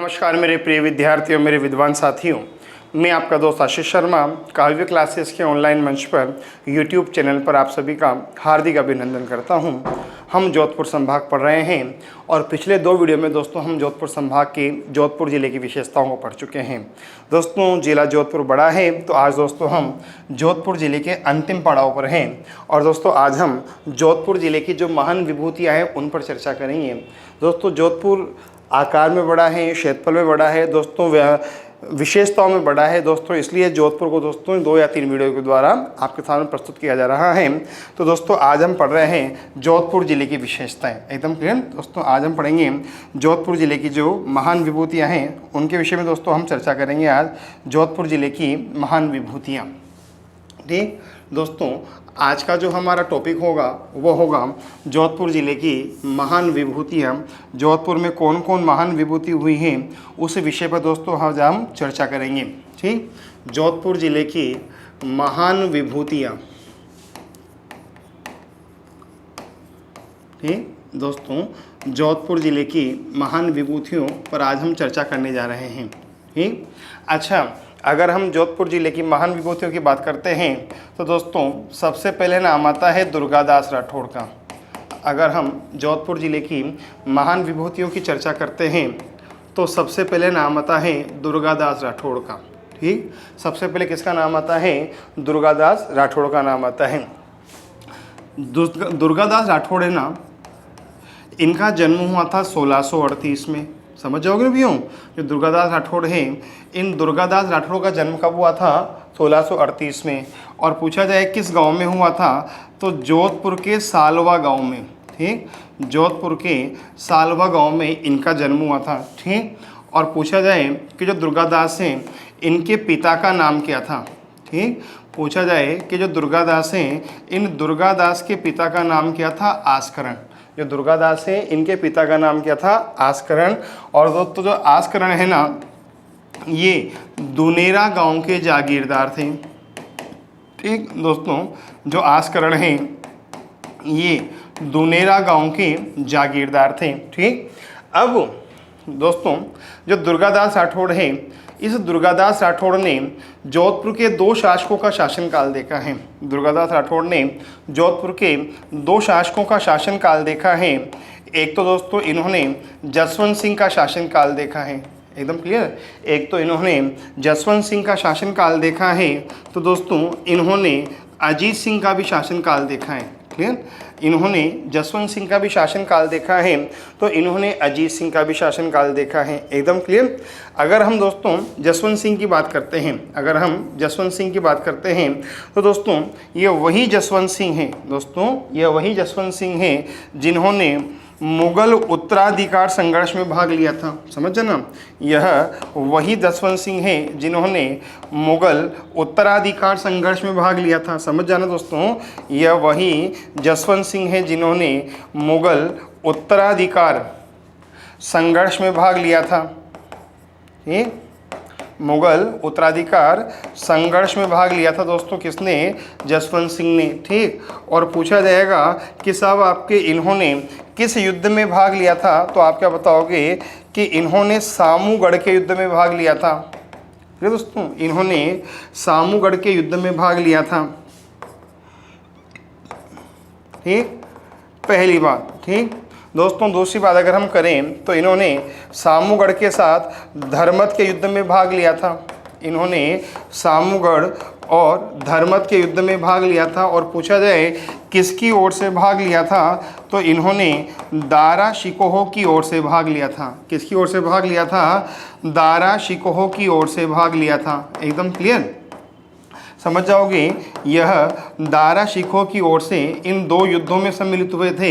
नमस्कार मेरे प्रिय विद्यार्थियों, मेरे विद्वान साथियों। मैं आपका दोस्त आशीष शर्मा काव्य क्लासेस के ऑनलाइन मंच पर यूट्यूब चैनल पर आप सभी का हार्दिक अभिनंदन करता हूं। हम जोधपुर संभाग पढ़ रहे हैं और पिछले दो वीडियो में दोस्तों हम जोधपुर संभाग के जोधपुर ज़िले की विशेषताओं को पढ़ चुके हैं। दोस्तों जिला जोधपुर बड़ा है, तो आज दोस्तों हम जोधपुर ज़िले के अंतिम पड़ाव पर हैं और दोस्तों आज हम जोधपुर ज़िले की जो महान विभूतियाँ हैं उन पर चर्चा करेंगे। दोस्तों जोधपुर आकार में बड़ा है, क्षेत्रफल में बड़ा है, दोस्तों विशेषताओं में बड़ा है दोस्तों, इसलिए जोधपुर को दोस्तों 2 या 3 वीडियो के द्वारा आपके सामने प्रस्तुत किया जा रहा है। तो दोस्तों आज हम पढ़ रहे हैं जोधपुर ज़िले की विशेषताएं। एकदम क्लियर दोस्तों, आज हम पढ़ेंगे जोधपुर ज़िले की जो महान विभूतियां हैं उनके विषय में दोस्तों हम चर्चा करेंगे। आज जोधपुर ज़िले की महान विभूतियाँ। ठीक दोस्तों, आज का जो हमारा टॉपिक होगा वो होगा जोधपुर ज़िले की महान विभूतियाँ। जोधपुर में कौन कौन महान विभूति हुई हैं उस विषय पर दोस्तों आज हम चर्चा करेंगे। ठीक, जोधपुर ज़िले की महान विभूतियाँ। ठीक दोस्तों, जोधपुर ज़िले की महान विभूतियों पर आज हम चर्चा करने जा रहे हैं। ठीक, अच्छा, अगर हम जोधपुर ज़िले की महान विभूतियों की बात करते हैं तो दोस्तों सबसे पहले नाम आता है दुर्गादास राठौड़ का। अगर हम जोधपुर ज़िले की महान विभूतियों की चर्चा करते हैं तो सबसे पहले नाम आता है दुर्गादास राठौड़ का। ठीक, सबसे पहले किसका नाम आता है? दुर्गादास राठौड़ का नाम आता है। दुर्गादास राठौड़ है ना, इनका जन्म हुआ था 1638 में। समझ जाओगे ना भैया, जो दुर्गादास राठौड़ हैं, इन दुर्गादास राठौड़ का जन्म कब हुआ था? 1638 में। और पूछा जाए किस गांव में हुआ था तो जोधपुर के सालवा गांव में। ठीक, जोधपुर के सालवा गांव में इनका जन्म हुआ था। ठीक, और पूछा जाए कि जो दुर्गादास हैं इनके पिता का नाम क्या था? ठीक, पूछा जाए कि जो दुर्गादास हैं इन दुर्गादास के पिता का नाम क्या था? आस्करण। जो दुर्गादास है इनके पिता का नाम क्या था? आस्करण। और दोस्तों जो आस्करण है ना, ये दुनेरा गांव के जागीरदार थे। ठीक दोस्तों, जो आस्करण हैं ये दुनेरा गांव के जागीरदार थे। ठीक, अब दोस्तों जो दुर्गादास राठौड़ है, इस दुर्गादास राठौड़ ने जोधपुर के 2 शासकों का शासनकाल देखा है। दुर्गादास राठौड़ ने जोधपुर के 2 शासकों का शासनकाल देखा है। एक तो दोस्तों इन्होंने जसवंत सिंह का शासनकाल देखा है। एकदम क्लियर, एक तो इन्होंने जसवंत सिंह का शासनकाल देखा है, तो दोस्तों इन्होंने अजीत सिंह का भी शासनकाल देखा है। क्लियर, इन्होंने जसवंत सिंह का भी शासनकाल देखा है, तो इन्होंने अजीत सिंह का भी शासनकाल देखा है। एकदम क्लियर। अगर हम दोस्तों जसवंत सिंह की बात करते हैं, अगर हम जसवंत सिंह की बात करते हैं तो दोस्तों ये वही जसवंत सिंह हैं, दोस्तों ये वही जसवंत सिंह हैं जिन्होंने मुगल उत्तराधिकार संघर्ष में भाग लिया था। समझ ना, यह वही जसवंत सिंह हैं जिन्होंने मुगल उत्तराधिकार संघर्ष में भाग लिया था। समझ जाना दोस्तों, यह वही जसवंत सिंह हैं जिन्होंने मुगल उत्तराधिकार संघर्ष में भाग लिया था। ठीक, मुगल उत्तराधिकार संघर्ष में भाग लिया था दोस्तों, किसने? जसवंत सिंह ने। ठीक, और पूछा जाएगा कि साहब आपके इन्होंने किस युद्ध में भाग लिया था, तो आप क्या बताओगे कि इन्होंने सामूगढ़ के युद्ध में भाग लिया था। ठीक दोस्तों, इन्होंने सामूगढ़ के युद्ध में भाग लिया था। ठीक, पहली बात। ठीक दोस्तों, दूसरी बात अगर हम करें तो इन्होंने सामूगढ़ के साथ धर्मत के युद्ध में भाग लिया था। इन्होंने सामूगढ़ और धर्मत के युद्ध में भाग लिया था। और पूछा जाए किसकी ओर से भाग लिया था, तो इन्होंने दारा शिकोह की ओर से भाग लिया था। किसकी ओर से भाग लिया था? दारा शिकोह की ओर से भाग लिया था। एकदम क्लियर, समझ जाओगे, यह दारा शिकोह की ओर से इन 2 युद्धों में सम्मिलित हुए थे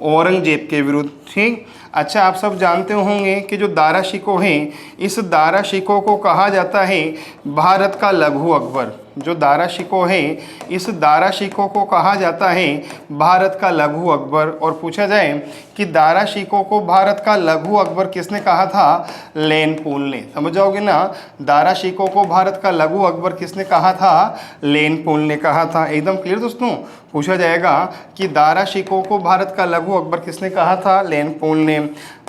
औरंगजेब के विरुद्ध। ठीक, अच्छा, आप सब जानते होंगे कि जो दारा शिकोह है, इस दारा शिकोह को कहा जाता है भारत का लघु अकबर। जो दारा शिकोह है, इस दारा शिकोह को कहा जाता है भारत का लघु अकबर। और पूछा जाए कि दारा शिकोह को भारत का लघु अकबर किसने कहा था? लेनपोल ने। समझ जाओगे ना, दारा शिकोह को भारत का लघु अकबर किसने कहा था? लेनपोल ने कहा था। एकदम क्लियर दोस्तों, पूछा जाएगा कि दारा शिकोह को भारत का लघु अकबर किसने कहा था? लेनपोल ने।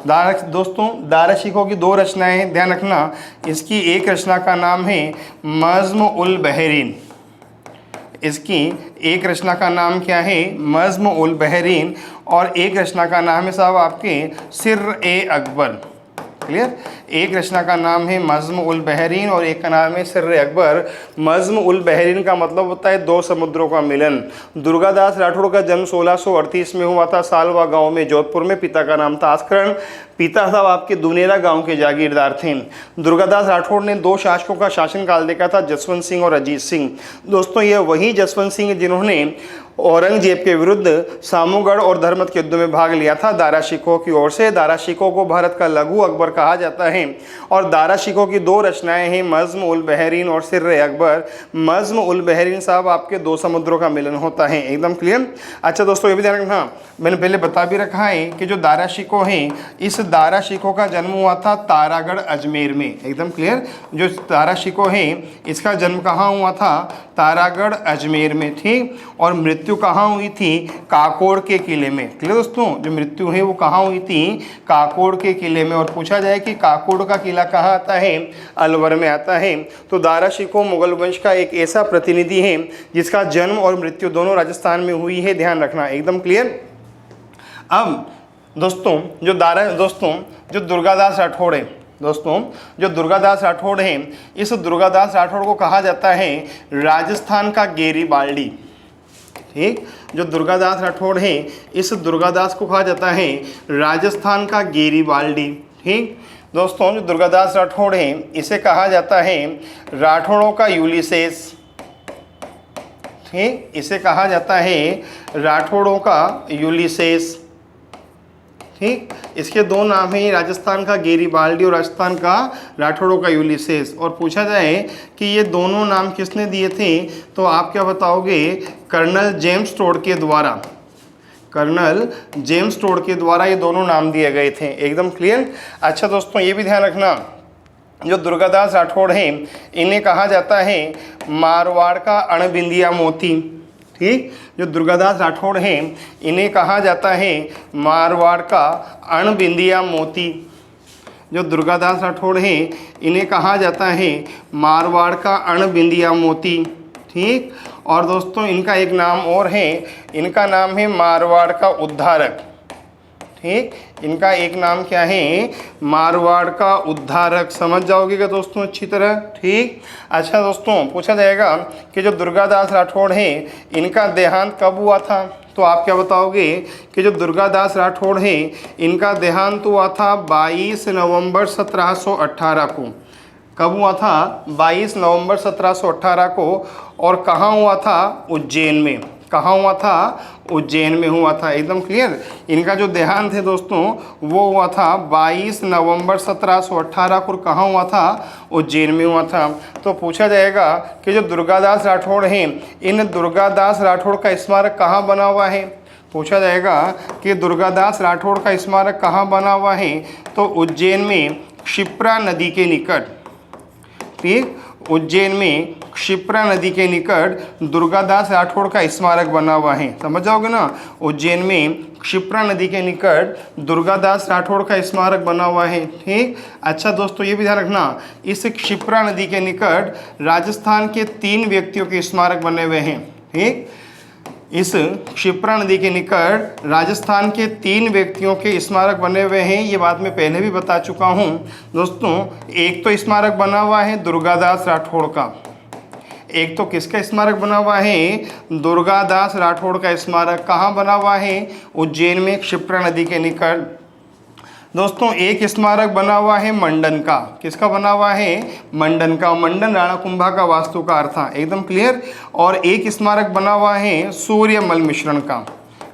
दोस्तों दारा शिकोह की 2 रचनाएं हैं, ध्यान रखना। इसकी एक रचना का नाम है नज़्म उल बहरीन। इसकी एक रचना का नाम क्या है? नज़्म उल बहरीन। और एक रचना का नाम है साहब आपके सिर्र-ए-अकबर। क्लियर? एक रचना का नाम है नज़्म उल बहरीन और एक का नाम है सिर्र-ए-अकबर। नज़्म उल बहरीन का मतलब होता है 2 समुद्रों का मिलन। दुर्गादास राठौड़ का जन्म 1638 में हुआ था सालवा गांव में, जोधपुर में। पिता का नाम था आस्करण। पिता साहब आपके दुनेरा गांव के जागीरदार थे। दुर्गादास राठौड़ ने 2 शासकों का शासनकाल देखा था, जसवंत सिंह और अजीत सिंह। दोस्तों ये वही जसवंत सिंह जिन्होंने औरंगजेब के विरुद्ध सामूगढ़ और धर्मत के युद्ध में भाग लिया था दारा शिकोह की ओर से। दारा शिकोह को भारत का लघु अकबर कहा जाता है। और दारा शिकोह की 2 रचनाएं हैं नज़्म उल बहरीन और सिर्र-ए-अकबर। नज़्म उल बहरीन साहब आपके 2 समुद्रों का मिलन होता है। एकदम क्लियर? अच्छा दोस्तों ये भी ध्यान रखना, मैंने पहले बता भी रखा है कि जो दारा शिकोह है, इस दारा शिकोह का जन्म हुआ था तारागढ़ अजमेर में। एकदम क्लियर? जो दारा शिकोह है इसका जन्म कहाँ हुआ था? तारागढ़ अजमेर में। ठीक? और मृत्यु कहाँ हुई थी? काकोड़ के किले में। क्लियर दोस्तों? जो मृत्यु है वो कहाँ हुई थी? काकोड़ के किले में। और पूछा जाए कि काकोड़ का किला कहाँ आता है? अलवर में आता है। तो दारा शिकोह मुगल वंश का एक ऐसा प्रतिनिधि है जिसका जन्म और मृत्यु दोनों राजस्थान में हुई है, ध्यान रखना। एकदम क्लियर? अब दोस्तों जो दुर्गादास राठौड़ है, जो दुर्गादास राठौड़ है, इस दुर्गादास राठौड़ को कहा जाता है राजस्थान का गेरीबाल्डी। ठीक? जो दुर्गादास राठौड़ है, इस दुर्गादास को कहा जाता है राजस्थान का गेरीबाल्डी। ठीक? दोस्तों जो दुर्गादास राठौड़ है इसे कहा जाता है राठौड़ों का यूलिसेस। ठीक? इसे कहा जाता है राठौड़ों का यूलिसेस। ठीक? इसके 2 नाम हैं, राजस्थान का गेरीबाल्डी और राजस्थान का राठौड़ों का यूलिसेस। और पूछा जाए कि ये दोनों नाम किसने दिए थे, तो आप क्या बताओगे? कर्नल जेम्स टोड के द्वारा। कर्नल जेम्स टोड के द्वारा ये दोनों नाम दिए गए थे। एकदम क्लियर? अच्छा दोस्तों ये भी ध्यान रखना, जो दुर्गादास राठौड़ हैं इन्हें कहा जाता है मारवाड़ का अणबिंदिया मोती। ठीक? जो दुर्गादास राठौड़ हैं इन्हें कहा जाता है मारवाड़ का अणबिंदिया मोती। जो दुर्गादास राठौड़ हैं इन्हें कहा जाता है मारवाड़ का अणबिंदिया मोती। ठीक? और दोस्तों इनका एक नाम और है, इनका नाम है मारवाड़ का उद्धारक। ठीक? इनका एक नाम क्या है? मारवाड़ का उद्धारक। समझ जाओगे क्या दोस्तों अच्छी तरह? ठीक? अच्छा दोस्तों पूछा जाएगा कि जो दुर्गादास राठौड़ हैं इनका देहांत कब हुआ था, तो आप क्या बताओगे कि जो दुर्गादास राठौड़ हैं इनका देहांत हुआ था 22 नवंबर 1718 को। कब हुआ था? 22 नवंबर 1718 को। और कहाँ हुआ था? उज्जैन में। कहाँ हुआ था? उज्जैन में हुआ था। एकदम क्लियर? इनका जो देहांत है दोस्तों वो हुआ था 22 नवंबर 1718 को। कहाँ हुआ था? उज्जैन में हुआ था। तो पूछा जाएगा कि जो दुर्गादास राठौड़ हैं इन दुर्गादास राठौड़ का स्मारक कहाँ बना हुआ है? पूछा जाएगा कि दुर्गादास राठौड़ का स्मारक कहाँ बना हुआ है, तो उज्जैन में क्षिप्रा नदी के निकट। ठीक? उज्जैन में क्षिप्रा नदी के निकट दुर्गादास राठौड़ का स्मारक बना हुआ है। समझ जाओगे ना? उज्जैन में क्षिप्रा नदी के निकट दुर्गादास राठौड़ का स्मारक बना हुआ है। ठीक? अच्छा दोस्तों ये भी ध्यान रखना, इस क्षिप्रा नदी के निकट राजस्थान के 3 व्यक्तियों के स्मारक बने हुए हैं। ठीक? इस क्षिप्रा नदी के निकट राजस्थान के 3 व्यक्तियों के स्मारक बने हुए हैं। ये बात मैं पहले भी बता चुका हूँ दोस्तों। एक तो स्मारक बना हुआ है दुर्गादास राठौड़ का, एक तो किसका स्मारक बना हुआ है? दुर्गादास राठौड़ का स्मारक। कहाँ बना हुआ है? उज्जैन में क्षिप्रा नदी के निकट। दोस्तों एक स्मारक बना हुआ है मंडन का। किसका बना हुआ है? मंडन का। मंडन राणा कुंभा का वास्तुकार था। एकदम क्लियर? और एक स्मारक बना हुआ है सूर्यमल मिश्रण का।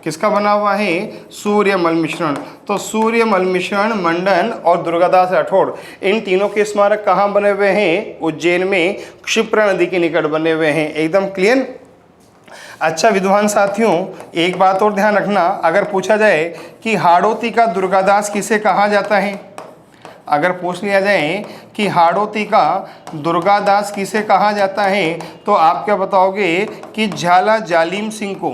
किसका बना हुआ है? सूर्यमल मिश्रण। तो सूर्यमल मिश्रण, मंडन और दुर्गादास राठौड़, इन तीनों के स्मारक कहाँ बने हुए हैं? उज्जैन में क्षिप्रा नदी के निकट बने हुए हैं। एकदम क्लियर? अच्छा विद्वान साथियों एक बात और ध्यान रखना, अगर पूछा जाए कि हाड़ौती का दुर्गादास किसे कहा जाता है, अगर पूछ लिया जाए कि हाड़ौती का दुर्गादास किसे कहा जाता है, तो आप क्या बताओगे कि झाला जालिम सिंह को।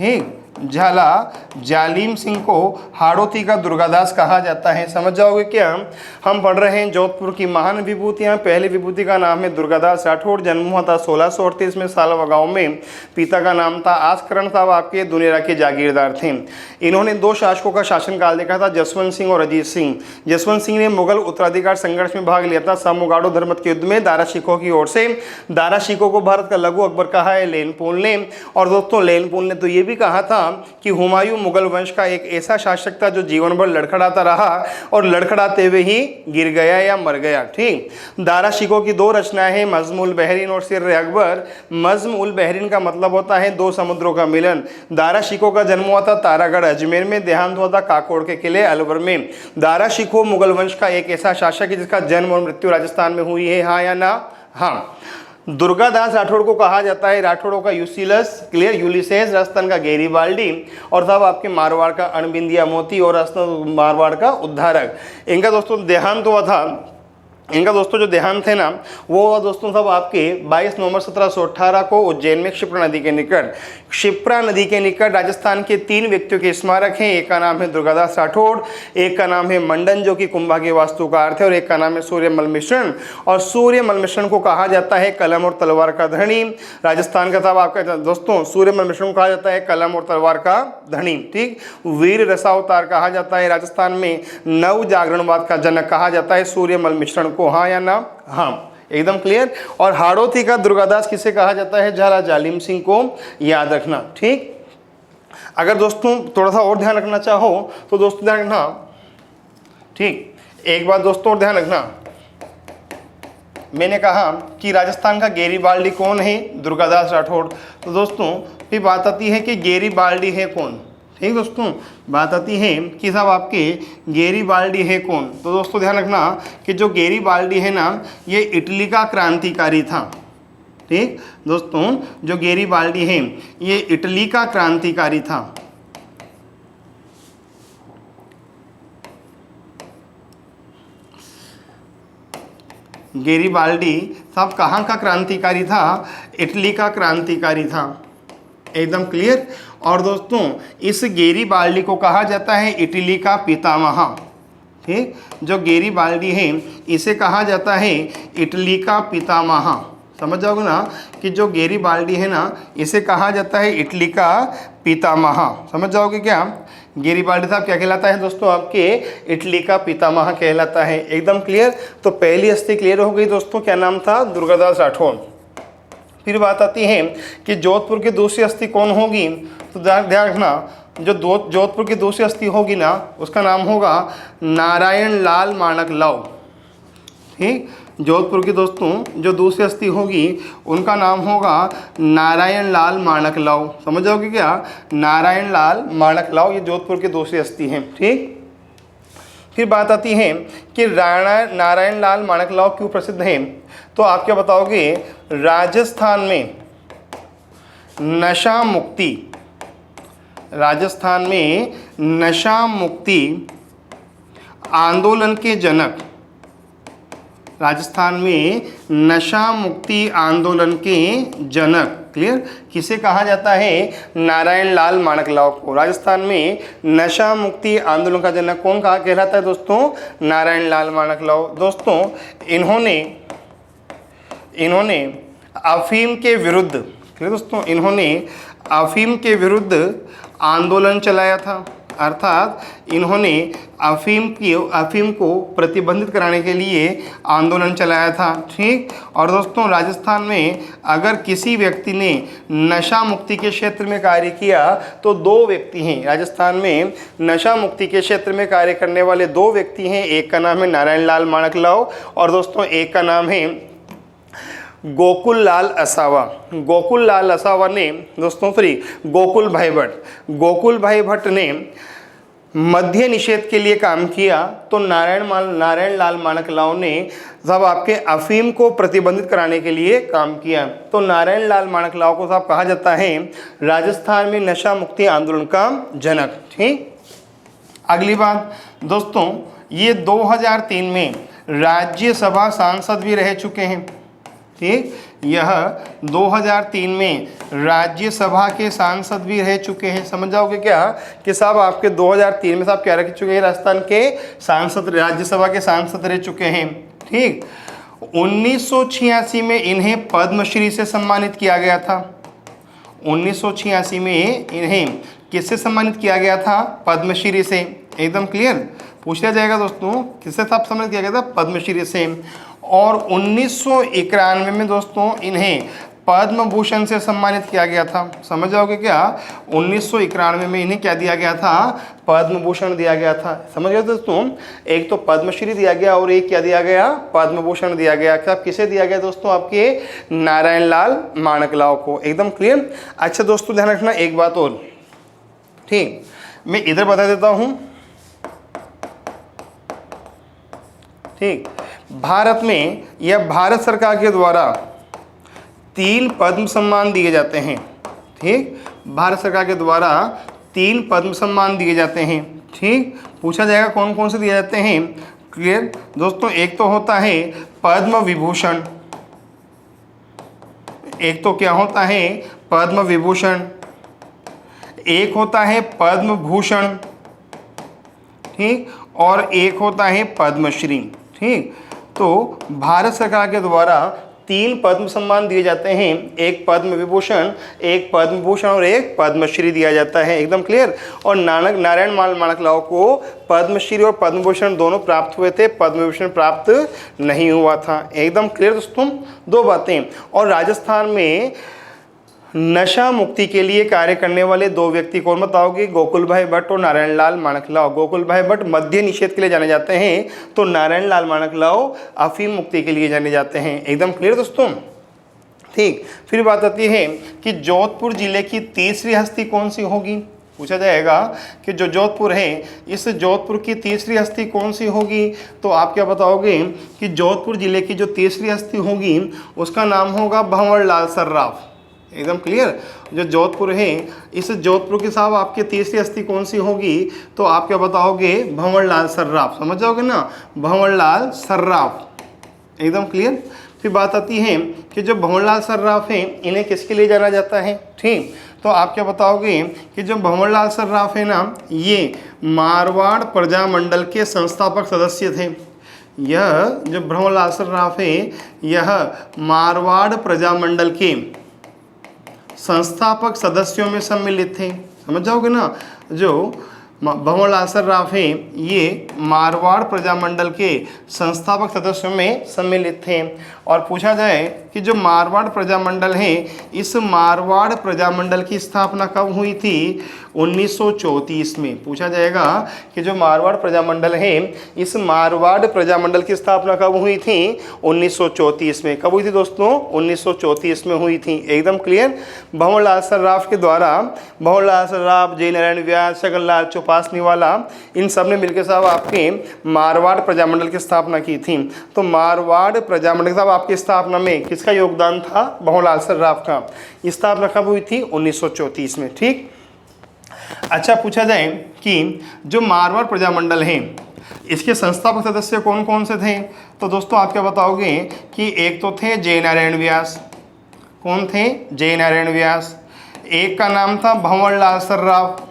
ठीक, झाला जालिम सिंह को हाड़ौती का दुर्गादास कहा जाता है। समझ जाओगे क्या? हम पढ़ रहे हैं जोधपुर की महान विभूतियां। पहली विभूति का नाम है दुर्गादास राठौड़। जन्म हुआ था 1638 में सालवा गांव में। पिता का नाम था आस्करण साहब, आपके दुनेरा के जागीरदार थे। इन्होंने 2 शासकों का शासनकाल देखा था, जसवंत सिंह और अजीत सिंह। जसवंत सिंह ने मुगल उत्तराधिकार संघर्ष में भाग लिया था सामूगाड़ो धर्मत के युद्ध में दारा शिकोह की ओर से। दारा शिकोह को भारत का लघु अकबर कहा है लेनपोल ने। और दोस्तों लेनपोल ने तो ये भी कहा था कि हुमायूं मुगल वंश का एक ऐसा शासक था जो जीवन भर लड़खड़ाता रहा और लड़खड़ाते हुए ही गिर गया या मर गया। ठीक, दारा शिकोह की 2 रचनाएं हैं, नज्म उल बहरीन और सिर अकबर। नज्म उल बहरीन का मतलब होता है 2 समुद्रों का मिलन। दारा शिकोह का जन्म हुआ था तारागढ़ अजमेर में, देहांत हुआ था काकोड़ के किले अलवर में। दारा शिकोह मुगल वंश का एक ऐसा शासक है जिसका जन्म और मृत्यु राजस्थान में हुई है, हाँ या ना? हाँ। दुर्गादास राठौड़ को कहा जाता है राठौड़ों का यूसिलस, क्लियर, यूलिसेस, राजस्थान का गेरीबाल्डी और साहब आपके मारवाड़ का अणबिंदिया मोती और राजस्थान मारवाड़ का उद्धारक। इनका दोस्तों देहांत हुआ था। इनका दोस्तों जो देहांत है ना वो हुआ दोस्तों साहब आपके 22 नवंबर 1718 को उज्जैन में क्षिप्रा नदी के निकट। क्षिप्रा नदी के निकट राजस्थान के 3 व्यक्तियों के स्मारक हैं। एक का नाम है दुर्गादास राठौड़, एक का नाम है मंडन जो कि कुंभा के वास्तुकार थे और एक का नाम है सूर्यमल मिश्रण। और सूर्यमल मिश्रण को कहा जाता है कलम और तलवार का धनी। राजस्थान का साहब आपका दोस्तों सूर्यमल मिश्रण को कहा जाता है कलम और तलवार का धनी। ठीक, वीर रसावतार कहा जाता है राजस्थान में नव जागरणवाद का जनक कहा जाता है सूर्यमल मिश्रण को, हाँ या ना? हाँ, एकदम क्लियर। और हाड़ौती का दुर्गादास किसे कहा जाता है? झाला जालिम सिंह को याद रखना। ठीक, अगर दोस्तों थोड़ा सा और ध्यान रखना चाहो तो दोस्तों ध्यान रखना। ठीक, एक बात दोस्तों और ध्यान रखना, मैंने कहा कि राजस्थान का गेरीबाल्डी कौन है? दुर्गादास राठौड़। तो दोस्तों फिर बात आती है कि गेरीबाल्डी है कौन? ठीक दोस्तों, बात आती है कि साहब आपके गेरीबाल्डी है कौन? तो दोस्तों ध्यान रखना कि जो गेरीबाल्डी है ना ये इटली का क्रांतिकारी था। ठीक दोस्तों, जो गेरीबाल्डी है ये इटली का क्रांतिकारी था। गेरीबाल्डी साहब कहाँ का क्रांतिकारी था? इटली का क्रांतिकारी था। एकदम क्लियर। और दोस्तों इस गेरीबाल्डी को कहा जाता है इटली का पितामह। ठीक, जो गेरीबाल्डी है इसे कहा जाता है इटली का पितामह। समझ जाओगे ना कि जो गेरीबाल्डी है ना इसे कहा जाता है इटली का पितामह। समझ जाओगे क्या? गेरीबाल्डी साहब क्या कहलाता है दोस्तों? आपके इटली का पितामह कहलाता है। एकदम क्लियर। तो पहली हस्ती क्लियर हो गई दोस्तों, क्या नाम था? दुर्गादास राठौड़। फिर बात आती है कि जोधपुर की दूसरी हस्ती कौन होगी? तो ध्यान रखना, जो जोधपुर की दूसरी हस्ती होगी ना उसका नाम होगा नारायण लाल माणक लाव। ठीक, जोधपुर की दोस्तों जो दूसरी हस्ती होगी उनका नाम होगा नारायण लाल माणक लाव। समझ जाओगे क्या? नारायण लाल माणक लाव, ये जोधपुर की दूसरी हस्ती है। ठीक, फिर बात आती है कि नारायण लाल माणक लाव क्यों प्रसिद्ध हैं? तो आप क्या बताओगे? राजस्थान में नशा मुक्ति, राजस्थान में नशा मुक्ति आंदोलन के जनक, राजस्थान में नशा मुक्ति आंदोलन के जनक, क्लियर, किसे कहा जाता है? नारायण लाल माणक लाव को। राजस्थान में नशा मुक्ति आंदोलन का जनक कौन कहा कहलाता है दोस्तों? नारायण लाल माणक लाव। दोस्तों इन्होंने अफीम के विरुद्ध, क्लियर दोस्तों, इन्होंने अफीम के विरुद्ध आंदोलन चलाया था। अर्थात इन्होंने अफीम को प्रतिबंधित कराने के लिए आंदोलन चलाया था। ठीक, और दोस्तों राजस्थान में अगर किसी व्यक्ति ने नशा मुक्ति के क्षेत्र में कार्य किया तो 2 व्यक्ति हैं। राजस्थान में नशा मुक्ति के क्षेत्र में कार्य करने वाले 2 व्यक्ति हैं। एक का नाम है नारायण लाल माणक लाव और दोस्तों एक का नाम है गोकुल लाल असावा। गोकुल लाल असावा ने दोस्तों गोकुल भाई भट्ट ने मद्य निषेध के लिए काम किया, तो नारायण लाल माणक लाव ने साहब आपके अफीम को प्रतिबंधित कराने के लिए काम किया। तो नारायण लाल माणक लाव को साहब कहा जाता है राजस्थान में नशा मुक्ति आंदोलन का जनक। ठीक, अगली बात दोस्तों, ये 2003 में राज्यसभा सांसद भी रह चुके हैं। ठीक। यह 2003 में राज्यसभा के सांसद भी रह चुके हैं। समझ जाओगे क्या कि साहब आपके 2003 में साहब क्या रह चुके हैं, राजस्थान के सांसद, राज्यसभा के सांसद रह चुके हैं। ठीक। 1986 में इन्हें पद्मश्री से सम्मानित किया गया था। 1986 में इन्हें किससे सम्मानित किया गया था, पद्मश्री से। एकदम क्लियर, पूछा जाएगा दोस्तों किससे सम्मानित किया गया था, पद्मश्री से। और 1991 में दोस्तों इन्हें पद्म भूषण से सम्मानित किया गया था। समझ जाओगे क्या, 1991 में इन्हें क्या दिया गया था, पद्म भूषण दिया गया था। समझ गए दोस्तों, एक तो पद्मश्री दिया गया और एक क्या दिया गया, पद्म भूषण दिया गया। क्या किसे दिया गया दोस्तों, आपके नारायण लाल माणकलाव को। एकदम क्लियर। अच्छा दोस्तों ध्यान रखना एक बात और, ठीक, मैं इधर बता देता हूं। ठीक, भारत में या भारत सरकार के द्वारा 3 पद्म सम्मान दिए जाते हैं। ठीक, भारत सरकार के द्वारा 3 पद्म सम्मान दिए जाते हैं। ठीक, पूछा जाएगा कौन कौन से दिए जाते हैं। क्लियर दोस्तों, एक तो होता है पद्म विभूषण, एक तो क्या होता है, पद्म विभूषण, एक होता है पद्म भूषण, ठीक, और एक होता है पद्मश्री। ठीक, तो भारत सरकार के द्वारा 3 पद्म सम्मान दिए जाते हैं, एक पद्म विभूषण, एक पद्म भूषण और एक पद्मश्री दिया जाता है। एकदम क्लियर। और नारायण माणकलाव को पद्मश्री और पद्म भूषण दोनों प्राप्त हुए थे, पद्म विभूषण प्राप्त नहीं हुआ था। एकदम क्लियर दोस्तों, 2 बातें। और राजस्थान में नशा मुक्ति के लिए कार्य करने वाले 2 व्यक्ति कौन बताओगे, गोकुल भाई भट्ट और नारायण लाल माणकलाव। गोकुल भाई भट्ट मद्य निषेध के लिए जाने जाते हैं, तो नारायण लाल माणकलाव अफीम मुक्ति के लिए जाने जाते हैं। एकदम क्लियर दोस्तों। ठीक, फिर बात आती है कि जोधपुर जिले की तीसरी हस्ती कौन सी होगी। पूछा जाएगा कि जो जोधपुर है, इस जोधपुर की तीसरी हस्ती कौन सी होगी, तो आप क्या बताओगे कि जोधपुर जिले की जो तीसरी हस्ती होगी उसका नाम होगा भंवरलाल सर्राफ। एकदम क्लियर। जो जोधपुर है, इस जोधपुर की साहब आपकी तीसरी हस्ती कौन सी होगी, तो आप क्या बताओगे, भंवरलाल सर्राफ। समझ जाओगे ना, भंवरलाल सर्राफ। एकदम क्लियर। फिर बात आती है कि जो भंवरलाल सर्राफ हैं इन्हें किसके लिए जाना जाता है। ठीक, तो आप क्या बताओगे कि जो भंवरलाल सर्राफ है ना, ये मारवाड़ प्रजामंडल के संस्थापक सदस्य थे। यह जो भंवरलाल सर्राफ है, यह मारवाड़ प्रजामंडल के संस्थापक सदस्यों में सम्मिलित थे। समझ जाओगे ना, जो भंवरलाल सर्राफ हैं ये मारवाड़ प्रजामंडल के संस्थापक सदस्यों में सम्मिलित थे। और पूछा जाए कि जो मारवाड़ प्रजामंडल है, इस मारवाड़ प्रजामंडल की स्थापना कब हुई थी, 1934 में। पूछा जाएगा कि जो मारवाड़ प्रजामंडल है, इस मारवाड़ प्रजामंडल की स्थापना कब हुई थी, 1934 में। कब हुई थी दोस्तों, 1934 में हुई थी। एकदम क्लियर। भंवरलाल सर्राफ के द्वारा, भंवरलाल सर्राफ, जय नारायण व्यास, छगनलाल चौपासनीवाला, इन सब ने मिलकर साहब आपके मारवाड़ प्रजामंडल की स्थापना की थी। तो मारवाड़ प्रजामंडल साहब आपकी स्थापना में किसका योगदान था, भंवरलाल सर्राफ का। स्थापना कब हुई थी, 1934 में। ठीक। अच्छा, पूछा जाए कि जो मारवाड़ प्रजामंडल है इसके संस्थापक सदस्य कौन कौन से थे, तो दोस्तों आप क्या बताओगे कि एक तो थे जय नारायण व्यास। कौन थे, जय नारायण व्यास। एक का नाम था भंवरलाल सर्राफ,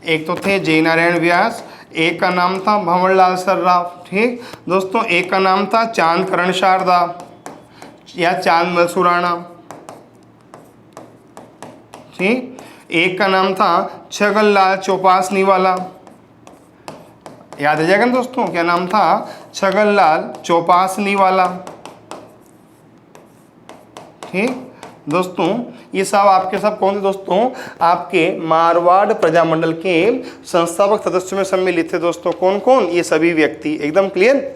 एक तो थे जय नारायण व्यास, एक का नाम था भंवरलाल सर्राफ। ठीक दोस्तों, एक का नाम था चांदकरण शारदा या चांदमल सुराणा। ठीक, एक का नाम था छगनलाल चौपासनीवाला। याद आ जाएगा ना दोस्तों, क्या नाम था, छगनलाल चौपासनीवाला। ठीक दोस्तों, ये सब आपके सब कौन थे दोस्तों, आपके मारवाड़ प्रजामंडल के संस्थापक सदस्यों में सम्मिलित थे दोस्तों। कौन कौन, ये सभी व्यक्ति। एकदम क्लियर।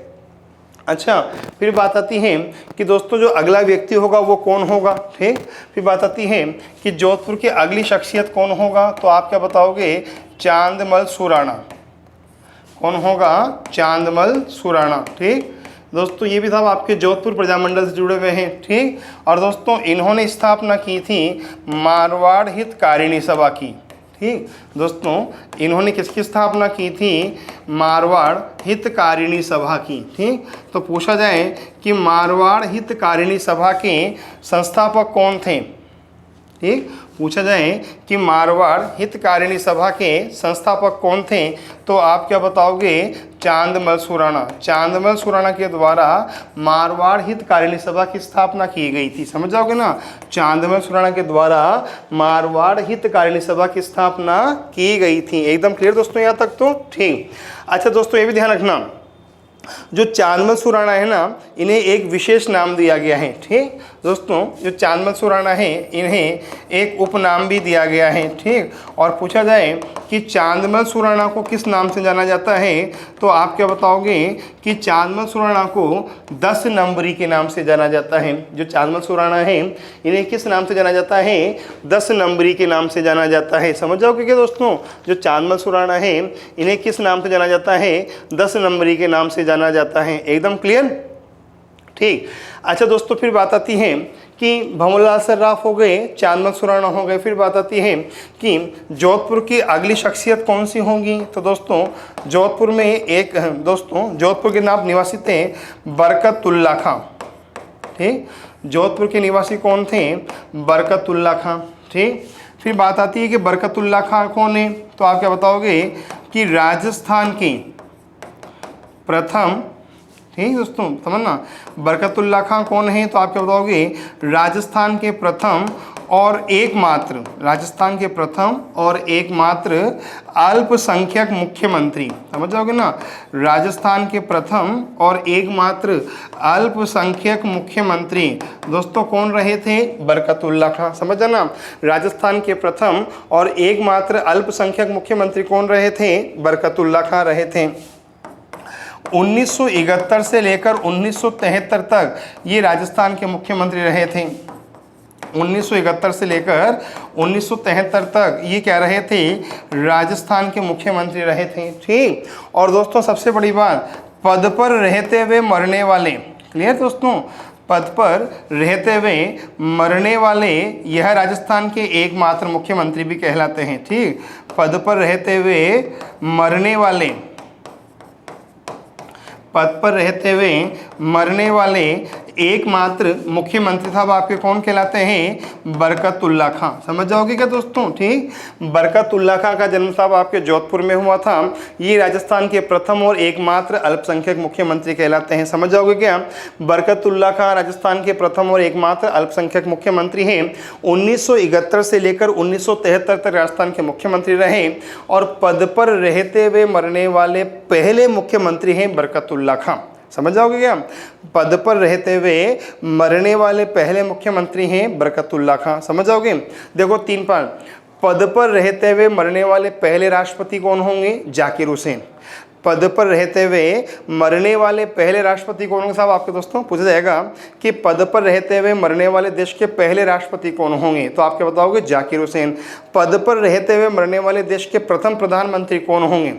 अच्छा, फिर बात आती है कि दोस्तों जो अगला व्यक्ति होगा वो कौन होगा। ठीक, फिर बात आती है कि जोधपुर की अगली शख्सियत कौन होगा, तो आप क्या बताओगे, चांदमल सुराणा। कौन होगा, चांदमल सुराणा। ठीक दोस्तों, ये भी था आपके जोधपुर प्रजामंडल से जुड़े हुए हैं। ठीक, और दोस्तों इन्होंने स्थापना की थी मारवाड़ हितकारिणी सभा की। ठीक दोस्तों, इन्होंने किसकी स्थापना की थी? मारवाड़ हितकारिणी सभा की। ठीक, तो पूछा जाए कि मारवाड़ हितकारिणी सभा के संस्थापक कौन थे? ठीक, पूछा जाए कि मारवाड़ हितकारिणी सभा के संस्थापक कौन थे, तो आप क्या बताओगे? चांदमल सुराणा। चांदमल सुराणा के द्वारा मारवाड़ हितकारिणी सभा की स्थापना की गई थी। समझ जाओगे ना? चांदमल सुराणा के द्वारा मारवाड़ हितकारिणी सभा की स्थापना की गई थी। एकदम क्लियर दोस्तों यहाँ तक तो? ठीक। अच्छा दोस्तों, ये भी ध्यान रखना, जो चांदमल सुराणा है ना, इन्हें एक विशेष नाम दिया गया है। ठीक दोस्तों, जो चांदमल सुराणा है इन्हें एक उपनाम भी दिया गया है। ठीक, और पूछा जाए कि चांदमल सुराणा को किस नाम से जाना जाता है, तो आप क्या बताओगे कि चांदमल सुराणा को 10 नंबरी के नाम से जाना जाता है। जो चांदमल सुराणा है इन्हें किस नाम से जाना जाता है? 10 नंबरी के नाम से जाना जाता है। समझ जाओगे क्या दोस्तों? जो चांदमल सुराणा है इन्हें किस नाम से जाना जाता है? 10 नंबरी के नाम से जाना जाता है। एकदम क्लियर? ठीक। अच्छा दोस्तों, फिर बात आती है कि भंवरलाल सर्राफ हो गए, चांदमल सुराणा हो गए, फिर बात आती है कि जोधपुर की अगली शख्सियत कौन सी होंगी। तो दोस्तों, जोधपुर में एक जोधपुर के नाम निवासी थे बरकतुल्ला खां। ठीक, जोधपुर के निवासी कौन थे? बरकतुल्ला खां। ठीक, फिर बात आती है कि बरकतुल्ला खां कौन है, तो आप क्या बताओगे कि राजस्थान के प्रथम, ठीक दोस्तों समझना, बरकतुल्ला खां कौन है, तो आप क्या बताओगे? राजस्थान के प्रथम और एकमात्र अल्पसंख्यक मुख्यमंत्री। समझ जाओगे ना? राजस्थान के प्रथम और एकमात्र अल्पसंख्यक मुख्यमंत्री दोस्तों कौन रहे थे? बरकतुल्ला खां। समझ जाना? राजस्थान के प्रथम और एकमात्र अल्पसंख्यक मुख्यमंत्री कौन रहे थे? बरकतुल्ला खां रहे थे। 1971 से लेकर 1973 तक ये राजस्थान के मुख्यमंत्री रहे थे। 1971 से लेकर 1973 तक ये क्या रहे थे? राजस्थान के मुख्यमंत्री रहे थे। ठीक, और दोस्तों सबसे बड़ी बात, पद पर रहते हुए मरने वाले, क्लियर दोस्तों, पद पर रहते हुए मरने वाले यह राजस्थान के एकमात्र मुख्यमंत्री भी कहलाते हैं। ठीक, पद पर रहते हुए मरने वाले, पद पर रहते हुए मरने वाले एकमात्र मुख्यमंत्री साहब आपके कौन कहलाते हैं? बरकतुल्ला खां। समझ जाओगे क्या दोस्तों? ठीक, बरकतुल्ला खां का जन्म साहब आपके जोधपुर में हुआ था। ये राजस्थान के प्रथम और एकमात्र अल्पसंख्यक मुख्यमंत्री कहलाते हैं। समझ जाओगे क्या? बरकतुल्ला खां राजस्थान के प्रथम और एकमात्र अल्पसंख्यक मुख्यमंत्री हैं। 1971 से लेकर 1973 तक राजस्थान के मुख्यमंत्री रहे और पद पर रहते हुए मरने वाले पहले मुख्यमंत्री हैं बरकतुल्ला खां। समझ जाओगे क्या? पद पर रहते हुए मरने वाले पहले मुख्यमंत्री हैं बरकतुल्ला खां। समझ जाओगे? देखो 3 पार्ट। पद पर रहते हुए मरने वाले पहले राष्ट्रपति कौन होंगे? जाकिर हुसैन। पद पर रहते हुए मरने वाले पहले राष्ट्रपति कौन होंगे साहब आपके दोस्तों? पूछा जाएगा कि पद पर रहते हुए मरने वाले देश के पहले राष्ट्रपति कौन होंगे, तो आप क्या बताओगे? जाकिर हुसैन। पद पर रहते हुए मरने वाले देश के प्रथम प्रधानमंत्री कौन होंगे?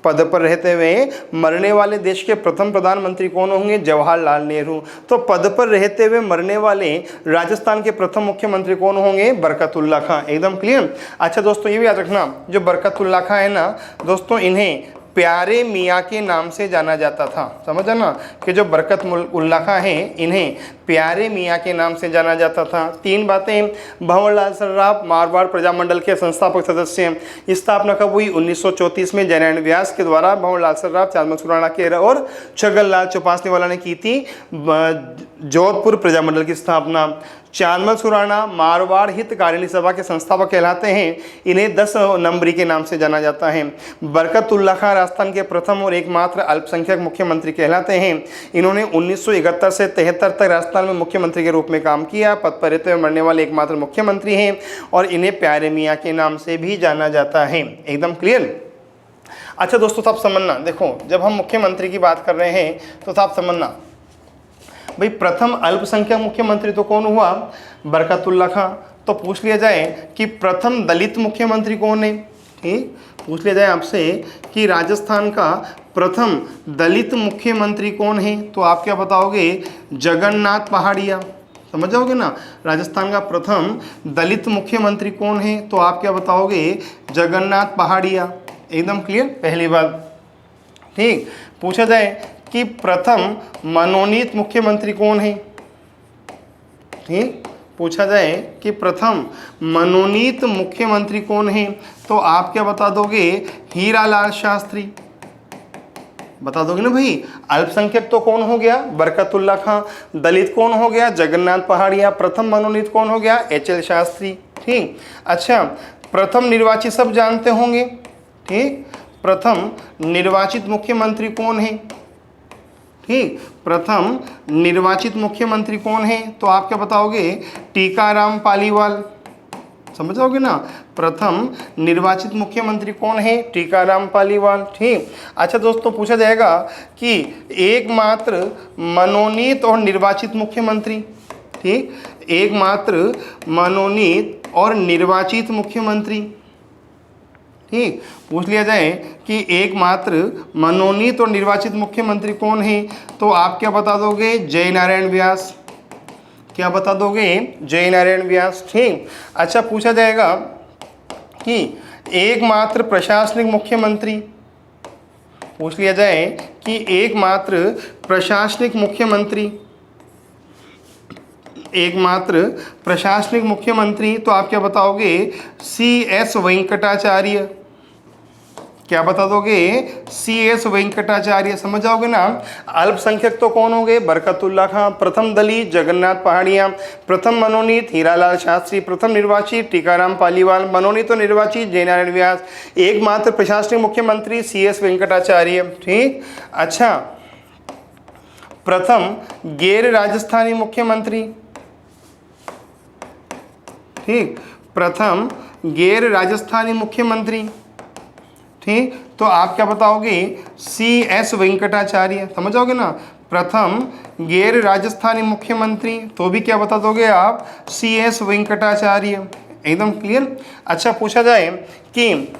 पद पर रहते हुए मरने वाले देश के प्रथम प्रधानमंत्री कौन होंगे? जवाहरलाल नेहरू। तो पद पर रहते हुए मरने वाले राजस्थान के प्रथम मुख्यमंत्री कौन होंगे? बरकतुल्ला खां। एकदम क्लियर? अच्छा दोस्तों, ये भी याद रखना, जो बरकतुल्ला खां है ना दोस्तों, इन्हें प्यारे मियाँ के नाम से जाना जाता था। समझा ना कि जो बरकतुल्ला खां हैं इन्हें प्यारे मियाँ के नाम से जाना जाता था। 3 बातें। भंवरलाल सर्राफ मारवाड़ प्रजामंडल के संस्थापक सदस्य। स्थापना कब हुई? 1934 में जयनारायण व्यास के द्वारा भंवरलाल सर्राफ, चांदमल सुराणा के और छगनलाल चौपासने वाला ने की थी जोधपुर प्रजामंडल की स्थापना। चांदमल सुराणा मारवाड़ हितकारिणी सभा के संस्थापक कहलाते हैं। इन्हें 10 नंबरी के नाम से जाना जाता है। बरकतुल्ला खां राजस्थान के प्रथम और एकमात्र अल्पसंख्यक मुख्यमंत्री कहलाते हैं। इन्होंने 1971 से 73 तक राजस्थान में मुख्यमंत्री के रूप में काम किया। पद पर रहते हुए मरने वाले एकमात्र मुख्यमंत्री हैं और इन्हें प्यारे मियाँ के नाम से भी जाना जाता है। एकदम क्लियर? अच्छा दोस्तों, साहब समझना, देखो जब हम मुख्यमंत्री की बात कर रहे हैं तो साहब समझना भाई, प्रथम अल्पसंख्यक मुख्यमंत्री तो कौन हुआ? बरकतुल्ला खां। तो पूछ लिया जाए कि प्रथम दलित मुख्यमंत्री कौन है? ठीक, पूछ लिया जाए आपसे कि राजस्थान का प्रथम दलित मुख्यमंत्री कौन है, तो आप क्या बताओगे? जगन्नाथ पहाड़िया। समझ जाओगे ना। राजस्थान का प्रथम दलित मुख्यमंत्री कौन है, तो आप क्या बताओगे, जगन्नाथ पहाड़िया। एकदम क्लियर, पहली बात। ठीक, पूछा जाए कि प्रथम मनोनीत मुख्यमंत्री कौन है, ठीक, पूछा जाए कि प्रथम मनोनीत मुख्यमंत्री कौन है, तो आप क्या बता दोगे, हीरालाल शास्त्री। बता दोगे ना भाई। अल्पसंख्यक तो कौन हो गया, बरकतुल्ला खां। दलित कौन हो गया, जगन्नाथ पहाड़िया। प्रथम मनोनीत कौन हो गया, एच.एल. शास्त्री। ठीक, अच्छा, प्रथम निर्वाचित सब जानते होंगे। ठीक, प्रथम निर्वाचित मुख्यमंत्री कौन है, ठीक, प्रथम निर्वाचित मुख्यमंत्री कौन है, तो आप क्या बताओगे, टीकाराम पालीवाल। समझ जाओगे ना। प्रथम निर्वाचित मुख्यमंत्री कौन है, टीकाराम पालीवाल। ठीक, अच्छा दोस्तों, पूछा जाएगा कि एकमात्र मनोनीत और निर्वाचित मुख्यमंत्री, ठीक, एकमात्र मनोनीत और निर्वाचित मुख्यमंत्री, ठीक, पूछ लिया जाए कि एकमात्र मनोनीत और निर्वाचित मुख्यमंत्री कौन है, तो आप क्या बता दोगे, जय नारायण व्यास। क्या बता दोगे, जय नारायण व्यास। ठीक, अच्छा, पूछा जाएगा कि एकमात्र प्रशासनिक मुख्यमंत्री, पूछ लिया जाए कि एकमात्र प्रशासनिक मुख्यमंत्री, एकमात्र प्रशासनिक मुख्यमंत्री, तो आप क्या बताओगे, C.S. वेंकटाचार्य। क्या बता दोगे, C.S. वेंकटाचार्य। समझ जाओगे ना। अल्पसंख्यक तो कौन हो गए, बरकतुल्ला खां। प्रथम दलित जगन्नाथ पहाड़िया। प्रथम मनोनीत हीरालाल शास्त्री। प्रथम निर्वाचित टीकाराम पालीवाल। मनोनीत और निर्वाचित जय नारायण व्यास। एकमात्र प्रशासनिक मुख्यमंत्री C.S. वेंकटाचार्य। ठीक, अच्छा, प्रथम गैर राजस्थानी मुख्यमंत्री, ठीक, प्रथम गैर राजस्थानी मुख्यमंत्री, ठीक, तो आप क्या बताओगे, C.S. वेंकटाचार्य। समझोगे ना। प्रथम गैर राजस्थानी मुख्यमंत्री, तो भी क्या बता दोगे आप, C.S. वेंकटाचार्य। एकदम क्लियर। अच्छा, पूछा जाए कि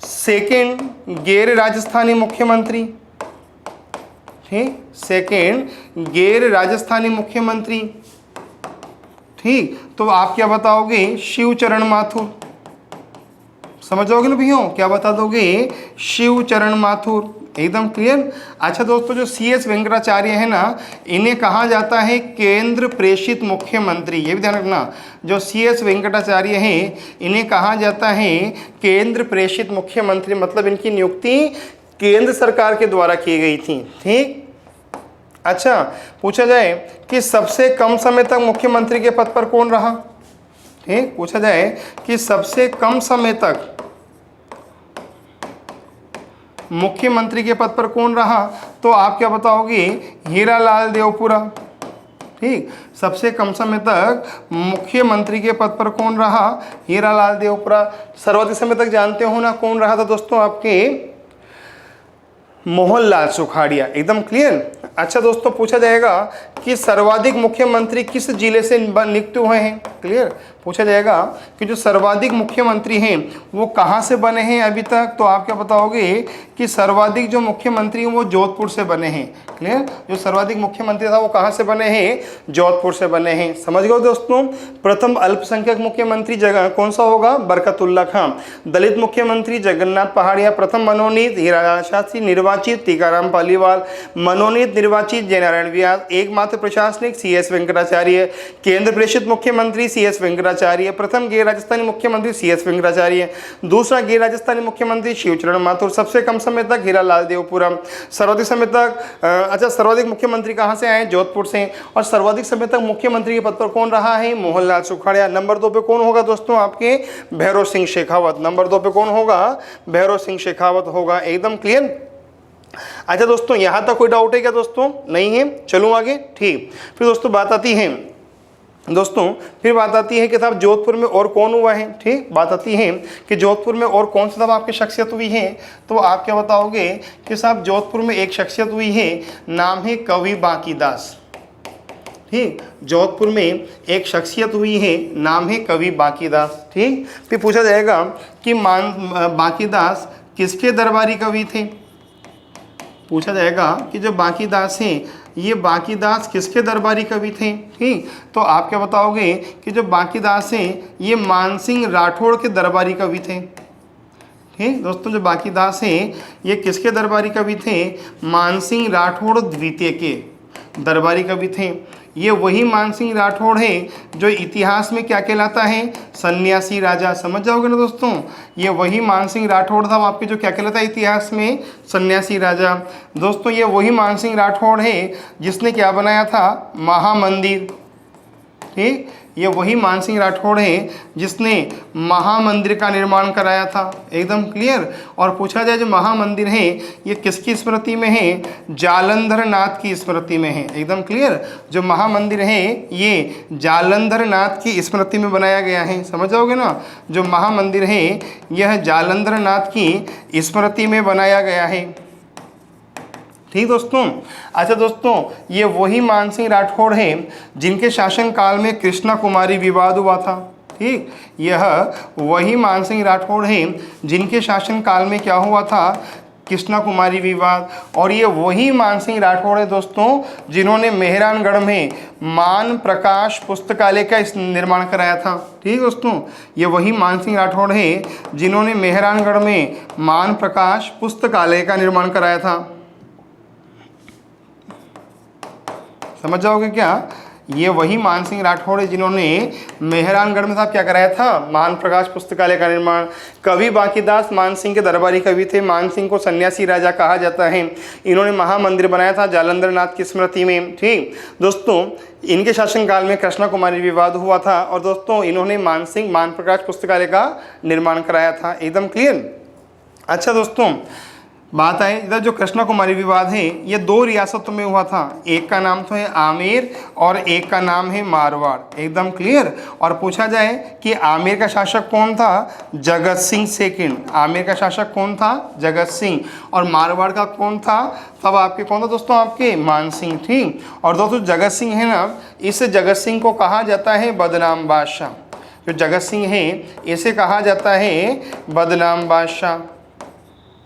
सेकेंड गैर राजस्थानी मुख्यमंत्री, ठीक, सेकेंड गैर राजस्थानी मुख्यमंत्री, ठीक, तो आप क्या बताओगे, शिवचरण माथुर। समझोगे ना भैया, क्या बता दोगे, शिवचरण माथुर। एकदम क्लियर। अच्छा दोस्तों, जो C.S. वेंकटाचार्य है ना, इन्हें कहा जाता है केंद्र प्रेषित मुख्यमंत्री। ये भी ध्यान रखना, जो C.S. वेंकटाचार्य हैं, इन्हें कहा जाता है केंद्र प्रेषित मुख्यमंत्री। मतलब इनकी नियुक्ति केंद्र सरकार के द्वारा की गई थी। ठीक, अच्छा, पूछा जाए कि सबसे कम समय तक मुख्यमंत्री के पद पर कौन रहा। ठीक, पूछा जाए कि सबसे कम समय तक मुख्यमंत्री के पद पर कौन रहा, तो आप क्या बताओगे, हीरालाल देवपुरा। ठीक, सबसे कम समय तक मुख्यमंत्री के पद पर कौन रहा, हीरालाल देवपुरा। सर्वाधिक समय तक जानते हो ना कौन रहा था दोस्तों, आपके मोहनलाल सुखाड़िया। एकदम क्लियर। अच्छा दोस्तों, पूछा जाएगा कि सर्वाधिक मुख्यमंत्री किस जिले से नियुक्त हुए हैं। क्लियर। पूछा जाएगा कि जो सर्वाधिक मुख्यमंत्री हैं वो कहाँ से बने हैं अभी तक, तो आप क्या बताओगे कि सर्वाधिक जो मुख्यमंत्री हैं वो जोधपुर से बने हैं। क्लियर। जो सर्वाधिक मुख्यमंत्री था वो कहाँ से बने हैं, जोधपुर से बने हैं। समझ गए दोस्तों। प्रथम अल्पसंख्यक मुख्यमंत्री जगह कौन सा होगा, बरकतुल्ला खां। दलित मुख्यमंत्री जगन्नाथ पहाड़िया। प्रथम मनोनीत हीरालाल शास्त्री। निर्वाचित टीकाराम पालीवाल। मनोनीत निर्वाचित जय नारायण व्यास। एकमात्र प्रशासनिक C.S. वेंकटाचार्य। केंद्र प्रेषित मुख्यमंत्री C.S. वेंकटाचार्य। प्रथम गैर राजस्थानी मुख्यमंत्री C.S. वेंकटाचार्य। दूसरा गैर राजस्थानी मुख्यमंत्री शिवचरण माथुर। सबसे कम समय तक हीरालाल देवपुरा। सर्वाधिक समय तक सर्वाधिक मुख्यमंत्री कहाँ से आए, जोधपुर से। और सर्वाधिक समय तक मुख्यमंत्री के पद पर कौन रहा है, मोहनलाल सुखाड़िया। नंबर 2 पे कौन होगा दोस्तों, आपके भैरव सिंह शेखावत। नंबर 2 पे कौन होगा, भैरव सिंह शेखावत होगा। एकदम क्लियर। अच्छा दोस्तों, यहां तक कोई डाउट है क्या दोस्तों, नहीं है। चलो आगे। ठीक, फिर दोस्तों बात आती है कि साहब जोधपुर में और कौन हुआ है। ठीक, बात आती है कि जोधपुर में और कौन सी साहब आपकी शख्सियत हुई है, तो आप क्या बताओगे कि साहब जोधपुर में एक शख्सियत हुई है, नाम है कवि बांकीदास। ठीक, जोधपुर में एक शख्सियत हुई है, नाम है कवि बांकीदास। ठीक, फिर पूछा जाएगा कि बांकीदास किसके दरबारी कवि थे। पूछा जाएगा कि जो बांकीदास हैं ये बांकीदास किसके दरबारी कवि थे? ठीक, तो आप क्या बताओगे कि जो बांकीदास हैं ये मानसिंह राठौड़ के दरबारी कवि थे। ठीक दोस्तों, जो बांकीदास हैं ये किसके दरबारी कवि थे? मानसिंह राठौड़ द्वितीय के दरबारी कवि थे। ये वही मानसिंह राठौड़ है जो इतिहास में क्या कहलाता है? सन्यासी राजा। समझ जाओगे ना दोस्तों, ये वही मानसिंह राठौड़ था आपके जो क्या कहलाता है इतिहास में? सन्यासी राजा। दोस्तों ये वही मानसिंह राठौड़ है जिसने क्या बनाया था? महामंदिर। ठीक, ये वही मानसिंह राठौड़ है जिसने महामंदिर का निर्माण कराया था। एकदम क्लियर। और पूछा जाए जो महामंदिर है ये किसकी स्मृति में है? जालंधर नाथ की स्मृति में है। एकदम क्लियर। जो महामंदिर है ये जालंधर नाथ की स्मृति में बनाया गया है। समझ जाओगे ना, जो महामंदिर है यह जालंधर नाथ की स्मृति में बनाया गया है। ठीक दोस्तों। अच्छा दोस्तों, ये वही मानसिंह राठौड़ हैं जिनके शासनकाल में कृष्णा कुमारी विवाद हुआ था। ठीक, यह वही मानसिंह राठौड़ हैं जिनके शासनकाल में क्या हुआ था? कृष्णा कुमारी विवाद। और ये वही मानसिंह राठौड़ है दोस्तों जिन्होंने मेहरानगढ़ में मान प्रकाश पुस्तकालय का निर्माण कराया था। ठीक दोस्तों, ये वही मानसिंह राठौड़ है जिन्होंने मेहरानगढ़ में मान प्रकाश पुस्तकालय का निर्माण कराया था। समझ जाओगे क्या? ये वही मानसिंह राठौड़ है जिन्होंने मेहरानगढ़ में साहब क्या कराया था? मान प्रकाश पुस्तकालय का निर्माण। कवि बांकीदास मानसिंह के दरबारी कवि थे। मानसिंह को सन्यासी राजा कहा जाता है। इन्होंने महामंदिर बनाया था जालंधर नाथ की स्मृति में। ठीक दोस्तों, इनके शासनकाल में कृष्णा कुमारी विवाद हुआ था और दोस्तों इन्होंने मान प्रकाश पुस्तकालय का निर्माण कराया था। एकदम क्लियर। अच्छा दोस्तों, बात आए इधर जो कृष्णा कुमारी विवाद है ये दो रियासतों में हुआ था। एक का नाम तो है आमेर और एक का नाम है मारवाड़। एकदम क्लियर। और पूछा जाए कि आमेर का शासक कौन था? जगत सिंह सेकंड। आमेर का शासक कौन था? जगत सिंह। और मारवाड़ का कौन था? तब आपके कौन था दोस्तों? आपके मानसिंह। ठीक, और दोस्तों जगत सिंह है ना, इस जगत सिंह को कहा जाता है बदनाम बादशाह। जो जगत सिंह है इसे कहा जाता है बदनाम बादशाह।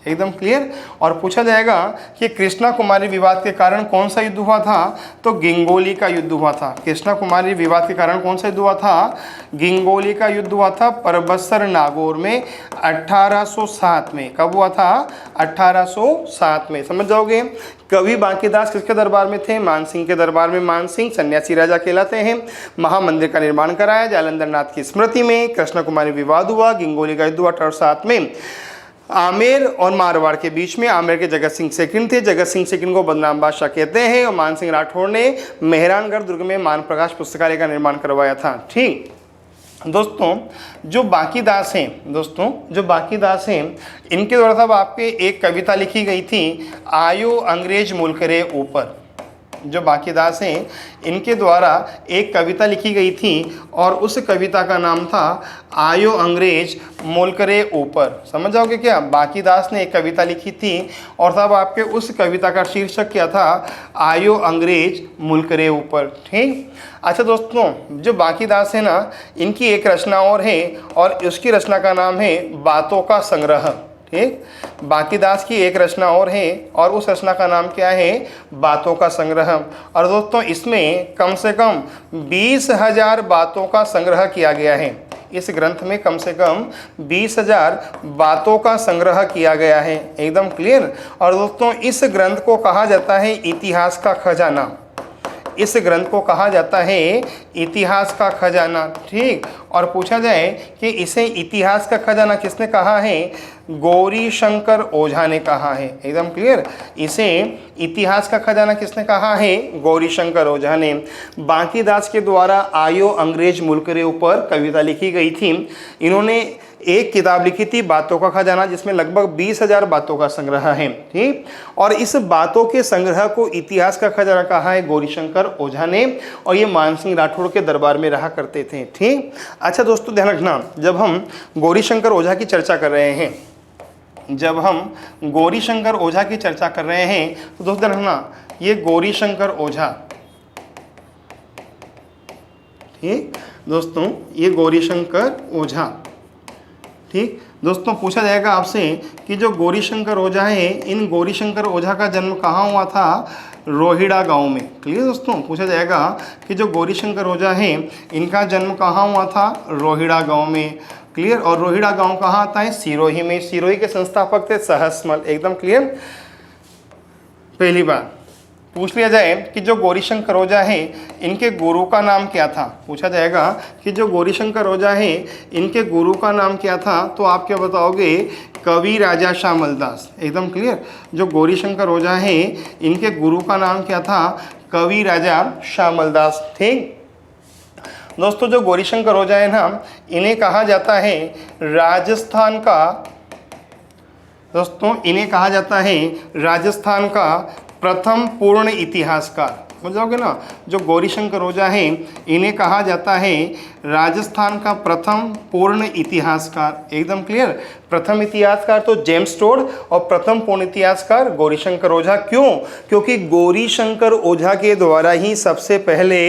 एकदम क्लियर। और पूछा जाएगा कि कृष्णा कुमारी विवाद के कारण कौन सा युद्ध हुआ था? तो गिंगोली का युद्ध हुआ था। कृष्णा कुमारी विवाद के कारण कौन सा युद्ध हुआ था? गिंगोली का युद्ध हुआ था परबसर नागौर में 1807 में। कब हुआ था? 1807 में। समझ जाओगे। कवि बांकीदास किसके दरबार में थे? मानसिंह के दरबार में। मानसिंह सन्यासी राजा कहलाते हैं। महामंदिर का निर्माण कराया जालंधर नाथ की स्मृति में। कृष्णा कुमारी विवाद हुआ। गिंगोली का युद्ध हुआ 1807 में। आमेर और मारवाड़ के बीच में। आमेर के जगत सिंह सेकंड थे। जगत सिंह सेकंड को बदनाम बादशाह कहते हैं। और मानसिंह राठौड़ ने मेहरानगढ़ दुर्ग में मान प्रकाश पुस्तकालय का निर्माण करवाया था। ठीक दोस्तों, जो बांकीदास हैं इनके द्वारा साहब आपके एक कविता लिखी गई थी, आयो अंग्रेज मुल्क रे ऊपर। जो बांकीदास हैं इनके द्वारा एक कविता लिखी गई थी और उस कविता का नाम था आयो अंग्रेज मुल्क रे ऊपर। समझ जाओगे क्या? बांकीदास ने एक कविता लिखी थी और साहब आपके उस कविता का शीर्षक क्या था? आयो अंग्रेज मुल्क रे ऊपर। ठीक। अच्छा दोस्तों, जो बांकीदास है ना इनकी एक रचना और है और उसकी रचना का नाम है बातों का संग्रह। ठीक, बांकीदास की एक रचना और है और उस रचना का नाम क्या है? बातों का संग्रह। और दोस्तों इसमें कम से कम 20,000 बातों का संग्रह किया गया है। इस ग्रंथ में कम से कम 20,000 बातों का संग्रह किया गया है। एकदम क्लियर। और दोस्तों इस ग्रंथ को कहा जाता है इतिहास का खजाना। इस ग्रंथ को कहा जाता है इतिहास का खजाना। ठीक। और पूछा जाए कि इसे इतिहास का खजाना किसने कहा है? गौरी शंकर ओझा ने कहा है। एकदम क्लियर। इसे इतिहास का खजाना किसने कहा है? गौरी शंकर ओझा ने। बांकीदास के द्वारा आयो अंग्रेज मुल्क रे ऊपर कविता लिखी गई थी। इन्होंने एक किताब लिखी थी बातों का खजाना जिसमें लगभग 20,000 बातों का संग्रह है। ठीक। और इस बातों के संग्रह को इतिहास का खजाना कहा है गौरीशंकर ओझा ने और ये मानसिंह राठौड़ के दरबार में रहा करते थे। ठीक। अच्छा दोस्तों ध्यान रखना, जब हम गौरीशंकर ओझा की चर्चा कर रहे हैं तो दोस्तों ध्यान रखना, ये गौरीशंकर ओझा, ठीक दोस्तों, ये गौरीशंकर ओझा। ठीक दोस्तों, पूछा जाएगा आपसे कि जो गौरीशंकर ओझा है इन गौरीशंकर ओझा का जन्म कहाँ हुआ था? रोहिड़ा गांव में। क्लियर दोस्तों, पूछा जाएगा कि जो गौरीशंकर ओझा हैं इनका जन्म कहाँ हुआ था, रोहिड़ा गांव में। क्लियर, और रोहिड़ा गांव कहाँ आता है, सिरोही में। सिरोही के संस्थापक थे सहसमल। एकदम क्लियर। पहली बात पूछ लिया जाए कि जो गौरीशंकर ओझा हैं इनके गुरु का नाम क्या था। पूछा जाएगा कि जो गौरीशंकर ओझा हैं इनके गुरु का नाम क्या था, तो आप क्या बताओगे, कवि राजा श्यामल दास। एकदम क्लियर। जो गौरीशंकर ओझा हैं इनके गुरु का नाम क्या था, कवि राजा श्यामल दास। ठीक दोस्तों, जो गौरीशंकर ओझा है ना, इन्हें कहा जाता है राजस्थान का, दोस्तों इन्हें कहा जाता है राजस्थान का प्रथम पूर्ण इतिहासकार। समझोगे ना, जो गौरीशंकर ओझा हैं इन्हें कहा जाता है राजस्थान का प्रथम पूर्ण इतिहासकार। एकदम क्लियर। प्रथम इतिहासकार तो जेम्स टोड और प्रथम पूर्ण इतिहासकार गौरीशंकर ओझा। क्यों? क्योंकि गौरीशंकर ओझा के द्वारा ही सबसे पहले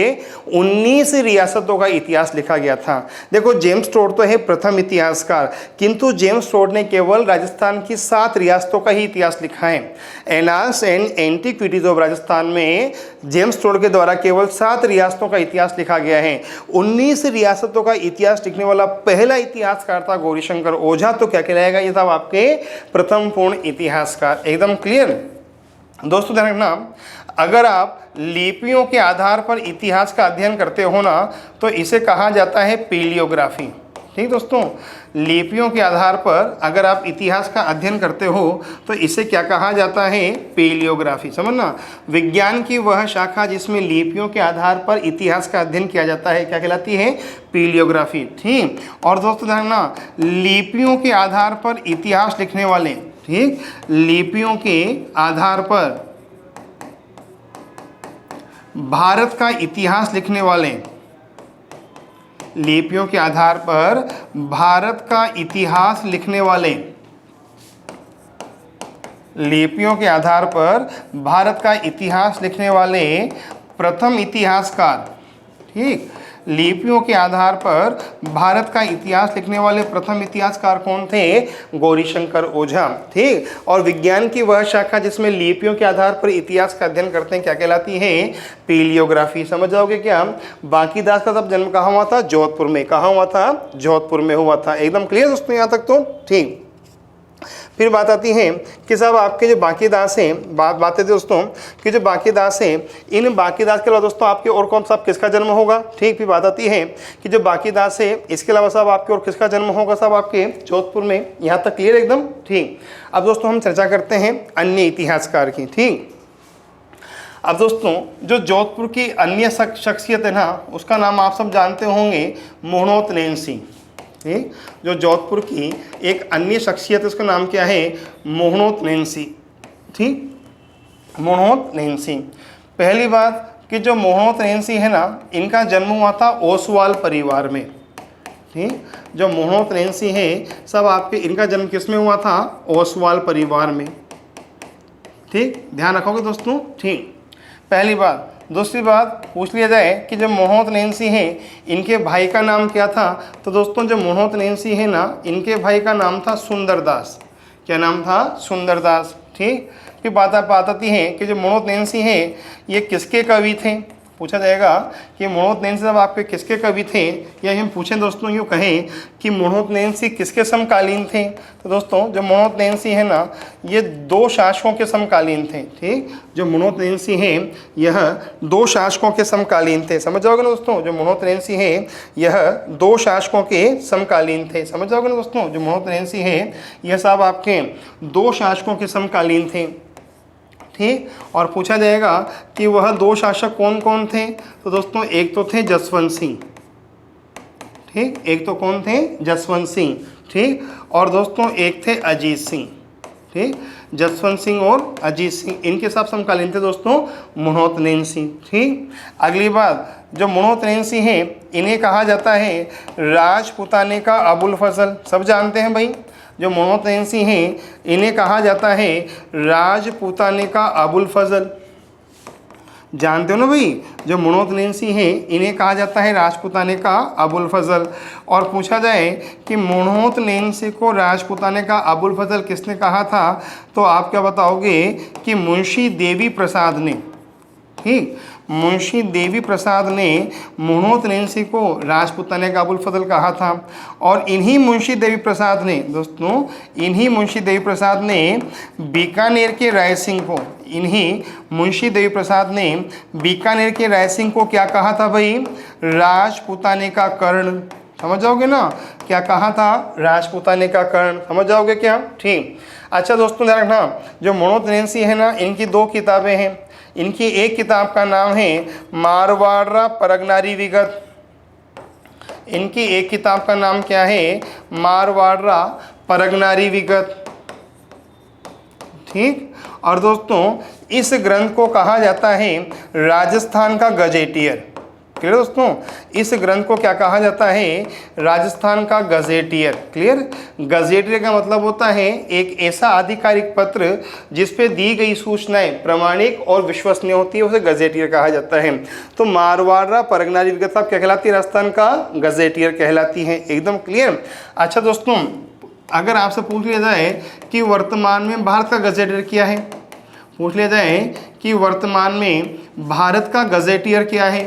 19 रियासतों का इतिहास लिखा गया था। देखो, जेम्स टोड तो है प्रथम इतिहासकार, किंतु जेम्स टोड ने केवल राजस्थान की 7 रियासतों का ही इतिहास लिखा है। Annals and antiquities of Rajasthan में जेम्स टोड के द्वारा केवल 7 रियासतों का इतिहास लिखा गया है। 19 रियासतों का इतिहास लिखने वाला पहला इतिहासकार था गौरीशंकर ओझा। तो क्या कहलाएगा, ये था आपके प्रथम पूर्ण इतिहासकार। एकदम क्लियर। दोस्तों ध्यान रखना, अगर आप लिपियों के आधार पर इतिहास का अध्ययन करते हो ना, तो इसे कहा जाता है पीलियोग्राफी। ठीक दोस्तों, लिपियों के आधार पर अगर आप इतिहास का अध्ययन करते हो तो इसे क्या कहा जाता है, पीलियोग्राफी। समझना, विज्ञान की वह शाखा जिसमें लिपियों के आधार पर इतिहास का अध्ययन किया जाता है क्या कहलाती है, पीलियोग्राफी। ठीक, और दोस्तों ध्यान रखना, लिपियों के आधार पर इतिहास लिखने वाले, ठीक, लिपियों के आधार पर भारत का इतिहास लिखने वाले, लिपियों के आधार पर भारत का इतिहास लिखने वाले, लिपियों के आधार पर भारत का इतिहास लिखने वाले प्रथम इतिहासकार। ठीक, लिपियों के आधार पर भारत का इतिहास लिखने वाले प्रथम इतिहासकार कौन थे, गौरीशंकर ओझा। ठीक, और विज्ञान की वह शाखा जिसमें लिपियों के आधार पर इतिहास का अध्ययन करते हैं क्या कहलाती है, पीलियोग्राफी। समझ जाओगे क्या। बांकीदास का तब जन्म कहाँ हुआ था, जोधपुर में। कहाँ हुआ था, जोधपुर में हुआ था। एकदम क्लियर दोस्तों यहाँ तक तो। ठीक, फिर बात आती है कि साहब आपके जो बांकीदास हैं, बात है दोस्तों कि जो बांकीदास हैं, इन बांकीदास के अलावा दोस्तों आपके और कौन साहब किसका जन्म होगा। ठीक, फिर बात आती है कि जो बांकीदास है इसके अलावा साहब आपके और किसका जन्म होगा, साहब आपके जोधपुर में। यहाँ तक क्लियर एकदम। ठीक, अब दोस्तों हम चर्चा करते हैं अन्य इतिहासकार की। ठीक, अब दोस्तों जो जोधपुर की अन्य शख्सियत है ना, उसका नाम आप सब जानते होंगे, मोहनोत नैन्सी। ठीक, जो जोधपुर की एक अन्य शख्सियत है उसका नाम क्या है, मोहनोत नैन्सी। ठीक, मोहनोत नैन्सी। पहली बात कि जो मोहनोत नैन्सी है ना, इनका जन्म हुआ था ओसवाल परिवार में। ठीक, जो मोहनोत नैन्सी है सब आपके, इनका जन्म किस में हुआ था, ओसवाल परिवार में। ठीक, ध्यान रखोगे दोस्तों। ठीक, पहली बात। दूसरी बात पूछ लिया जाए कि जो मोहनोत नैन्सी हैं इनके भाई का नाम क्या था, तो दोस्तों जो मोहनोत नैन्सी है ना, इनके भाई का नाम था सुंदरदास। क्या नाम था, सुंदरदास। ठीक, फिर बात आती है कि जो मोहनोत नैन्सी हैं ये किसके कवि थे। पूछा जाएगा कि मोहनोत नैन्सी साहब आपके किसके कवि थे, या हम पूछें दोस्तों यूँ कहें कि मोहनोत नैन्सी किसके समकालीन थे, तो दोस्तों जो मोहनोत नैन्सी है ना, ये 2 शासकों के समकालीन थे। ठीक, जो मोहनोत नैन्सी हैं यह 2 शासकों के समकालीन थे। समझ जाओगे ना दोस्तों, जो मोहनोत नैन्सी हैं यह 2 शासकों के समकालीन थे। समझ जाओगे ना दोस्तों, जो मोहनोत नैन्सी हैं यह साहब आपके 2 शासकों के समकालीन थे। ठीक, और पूछा जाएगा कि वह 2 शासक कौन कौन थे, तो दोस्तों एक तो थे जसवंत सिंह। ठीक, एक तो कौन थे, जसवंत सिंह। ठीक, और दोस्तों एक थे अजीत सिंह। ठीक, जसवंत सिंह और अजीत सिंह, इनके साथ समकालीन थे दोस्तों मोहनोत नैन्सी। ठीक, अगली बात, जो मोहनोत नैन्सी हैं इन्हें कहा जाता है राजपुताने का अबुल फजल। सब जानते हैं भाई, जो मोहनोत नैन्सी हैं इन्हें कहा जाता है राजपुताने का अबुल फजल। जानते हो ना भाई, जो मोहनोत नैन्सी हैं इन्हें कहा जाता है राजपुताने का अबुल फजल। और पूछा जाए कि मोहनोत नैन्सी को राजपुताने का अबुल फजल किसने कहा था, तो आप क्या बताओगे कि मुंशी देवी प्रसाद ने। ठीक। मुंशी देवी प्रसाद ने मुणोत नेंसी को राजपूताने का अबुल फजल कहा था, और इन्हीं मुंशी देवी प्रसाद ने दोस्तों, इन्हीं मुंशी देवी प्रसाद ने बीकानेर के राय सिंह को, इन्हीं मुंशी देवी प्रसाद ने बीकानेर के राय सिंह को क्या कहा था भाई? राजपूताने का कर्ण। समझ जाओगे ना, क्या कहा था? राजपूताने का कर्ण। समझ जाओगे क्या? ठीक। अच्छा दोस्तों ध्यान रखना, जो मुणोत नेंसी है ना, इनकी 2 किताबें हैं। इनकी एक किताब का नाम है मारवाड़ा परगनारी विगत। इनकी एक किताब का नाम क्या है? मारवाड़ा परगनारी विगत। ठीक। और दोस्तों इस ग्रंथ को कहा जाता है राजस्थान का गजेटियर। क्लियर दोस्तों, इस ग्रंथ को क्या कहा जाता है? राजस्थान का गजेटियर। क्लियर। गजेटियर का मतलब होता है एक ऐसा आधिकारिक पत्र जिस पे दी गई सूचनाएं प्रामाणिक और विश्वसनीय होती है, उसे गजेटियर कहा जाता है। तो मारवाड़ा परगनारी विगत साहब क्या कहलाती है? राजस्थान का गजेटियर कहलाती है। एकदम क्लियर। अच्छा दोस्तों, अगर आपसे पूछ लिया जाए कि वर्तमान में भारत का गजेटियर क्या है, पूछ लिया जाए कि वर्तमान में भारत का गजेटियर क्या है,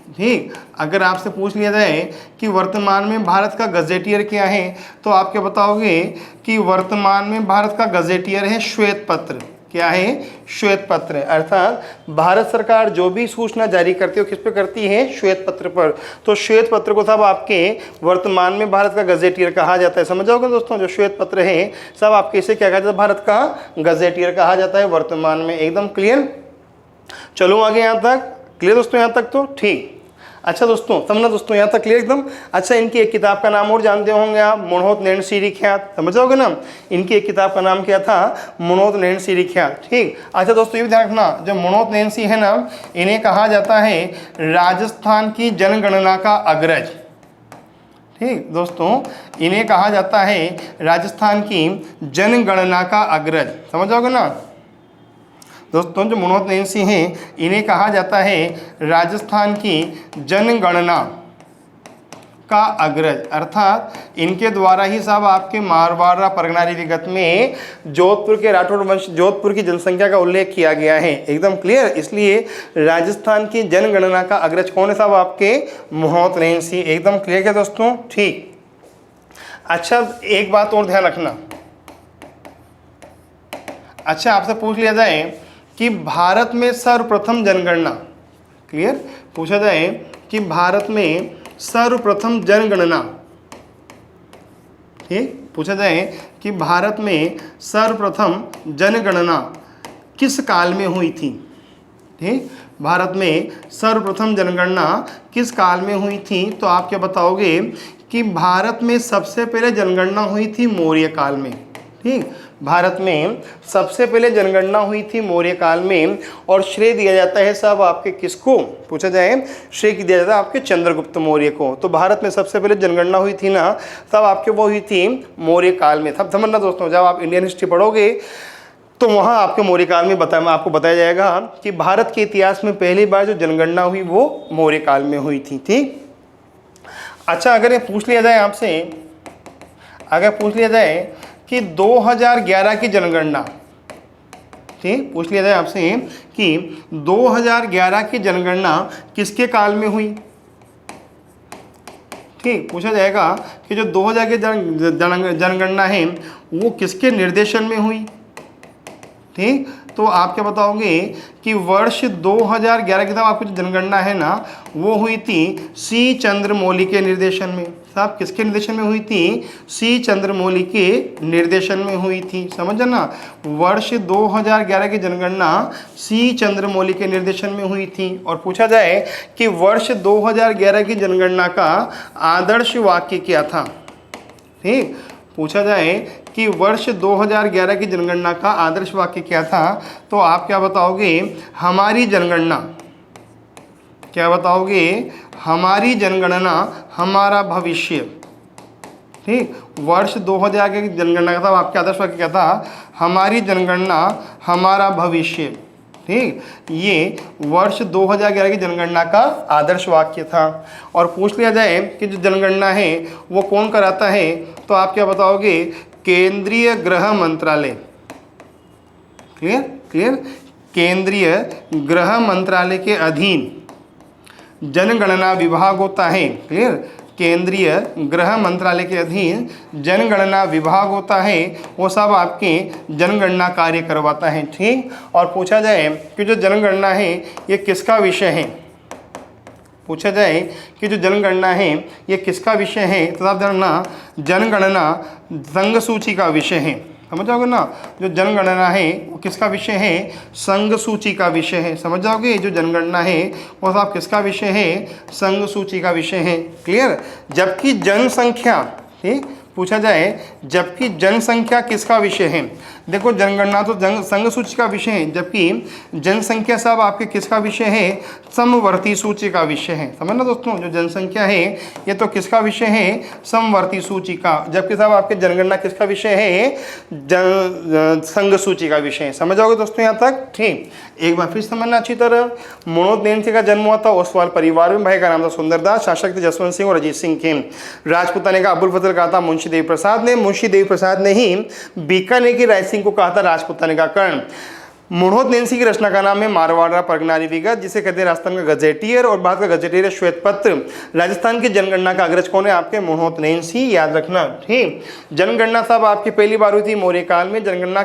ठीक, अगर आपसे पूछ लिया जाए कि वर्तमान में भारत का गजेटियर क्या है, तो आप क्या बताओगे कि वर्तमान में भारत का गजेटियर है श्वेत पत्र। क्या है? श्वेत पत्र। अर्थात भारत सरकार जो भी सूचना जारी करती है वो किस पे करती है? श्वेत पत्र पर। तो श्वेत पत्र को सब आपके वर्तमान में भारत का गजेटियर कहा जाता है। समझ जाओगे दोस्तों, जो श्वेत पत्र है सब आपके इसे क्या कहा जाता है? भारत का गजेटियर कहा जाता है वर्तमान में। एकदम क्लियर। चलो आगे यहाँ तक। क्लियर दोस्तों यहाँ तक? तो ठीक। अच्छा दोस्तों, समझना दोस्तों यहाँ तक क्लियर एकदम। अच्छा, इनकी एक किताब का नाम और जानते होंगे आप, मुणोत नैणसी ख्यात। समझ जाओगे ना, इनकी एक किताब का नाम क्या था? मुणोत नैणसी ख्यात। ठीक। अच्छा दोस्तों, ये भी ध्यान रखना, जो मुणोत नैणसी है ना, इन्हें कहा जाता है राजस्थान की जनगणना का अग्रज। ठीक दोस्तों, इन्हें कहा जाता है राजस्थान की जनगणना का अग्रज। समझ जाओगे ना दोस्तों, जो मुणोत नैणसी हैं इन्हें कहा जाता है राजस्थान की जनगणना का अग्रज। अर्थात इनके द्वारा ही साहब आपके मारवाड़ा परगनारी विगत में जोधपुर के राठौड़ वंश, जोधपुर की जनसंख्या का उल्लेख किया गया है। एकदम क्लियर। इसलिए राजस्थान की जनगणना का अग्रज कौन है साहब? आपके मुणोत नैणसी। एकदम क्लियर है दोस्तों। ठीक। अच्छा, एक बात और ध्यान रखना। अच्छा, आपसे पूछ लिया जाए कि भारत में सर्वप्रथम जनगणना, क्लियर, पूछा जाए कि भारत में सर्वप्रथम जनगणना, ठीक, पूछा जाए कि भारत में सर्वप्रथम जनगणना किस काल में हुई थी? ठीक, भारत में सर्वप्रथम जनगणना किस काल में हुई थी? तो आप क्या बताओगे कि भारत में सबसे पहले जनगणना हुई थी मौर्य काल में। ठीक, भारत में सबसे पहले जनगणना हुई थी मौर्य काल में, और श्रेय दिया जाता है साहब आपके किसको? पूछा जाए, श्रेय दिया जाता है आपके चंद्रगुप्त मौर्य को। तो भारत में सबसे पहले जनगणना हुई थी ना, तब आपके वो हुई थी मौर्य काल में। तब समझना दोस्तों, जब आप इंडियन हिस्ट्री पढ़ोगे तो वहाँ आपके मौर्य काल में आपको बताया जाएगा कि भारत के इतिहास में पहली बार जो जनगणना हुई वो मौर्य काल में हुई थी। ठीक। अच्छा, अगर ये पूछ लिया जाए आपसे, अगर पूछ लिया जाए कि 2011 की जनगणना, ठीक, पूछ लिया जाए आपसे कि 2011 की जनगणना किसके काल में हुई? ठीक, पूछा जाएगा कि जो 2000 की जनगणना है वो किसके निर्देशन में हुई? ठीक, तो आप क्या बताओगे कि वर्ष 2011 की तब आपकी जो जनगणना है ना वो हुई थी सी चंद्रमौली के निर्देशन में। साहब किसके निर्देशन में हुई थी? सी चंद्रमौली के निर्देशन में हुई थी। समझ ना, वर्ष 2011 की जनगणना सी चंद्रमौली के निर्देशन में हुई थी। और पूछा जाए कि वर्ष 2011 की जनगणना का आदर्श वाक्य क्या था? ठीक, पूछा जाए कि वर्ष 2011 की जनगणना का आदर्श वाक्य क्या था, तो आप क्या बताओगे? हमारी जनगणना। क्या बताओगे? हमारी जनगणना हमारा भविष्य। ठीक, वर्ष 2000 की जनगणना का था आपके आदर्श वाक्य क्या था? हमारी जनगणना हमारा भविष्य। ठीक, ये वर्ष 2011 की जनगणना का आदर्श वाक्य था। और पूछ लिया जाए कि जो जनगणना है वो कौन कराता है, तो आप क्या बताओगे? केंद्रीय गृह मंत्रालय। क्लियर, क्लियर, केंद्रीय गृह मंत्रालय के अधीन जनगणना विभाग होता है। क्लियर? केंद्रीय गृह मंत्रालय के अधीन जनगणना विभाग होता है, वो सब आपके जनगणना कार्य करवाता है। ठीक? और पूछा जाए कि जो जनगणना है ये किसका विषय है, पूछा जाए कि जो जनगणना है ये किसका विषय है, तो आप जानना जनगणना संघ सूची का विषय है। समझ जाओगे ना? जो जनगणना है वो किसका विषय है? संघ सूची का विषय है। समझ जाओगे? जो जनगणना है वो साहब किसका विषय है? संघ सूची का विषय है। क्लियर? जबकि जनसंख्या, ठीक, पूछा जाए जबकि जनसंख्या किसका विषय है? देखो जनगणना तो संघ सूची का विषय है, जबकि जनसंख्या साहब आपके किसका विषय है? समवर्ती सूची का विषय है। समझना दोस्तों? जो जनसंख्या है ये तो किसका विषय है? समवर्ती सूची का। जबकि साहब आपके जनगणना किसका विषय है? संघ सूची का विषय है। समझ आओगे दोस्तों यहाँ तक? ठीक, एक बार फिर समझना अच्छी तरह। मनोज नेमसी का जन्म हुआ था ओसवाल परिवार में। भाई का नाम था सुंदरदास, शासक थे जसवंत सिंह और अजीत सिंह के। राजपूताने का अबुल फजल कहा था मुंशी देवी प्रसाद ने। मुंशी देवी प्रसाद ने ही बीकानेर की राय सिंह को कहा था राजपूताने का कर्ण। मनोज नेमसी की रचना का नाम है मारवाड़ा परगनारी विगत, जिसे कहते हैं राजस्थान का गजेटियर, और बाद का गजेटियर है श्वेत पत्र। राजस्थान की जनगणना का अग्रज कौन है? आपके मनोज नेमसी, याद रखना। ठीक, जनगणना साहब आपकी पहली बार हुई थी मौर्य काल में। जनगणना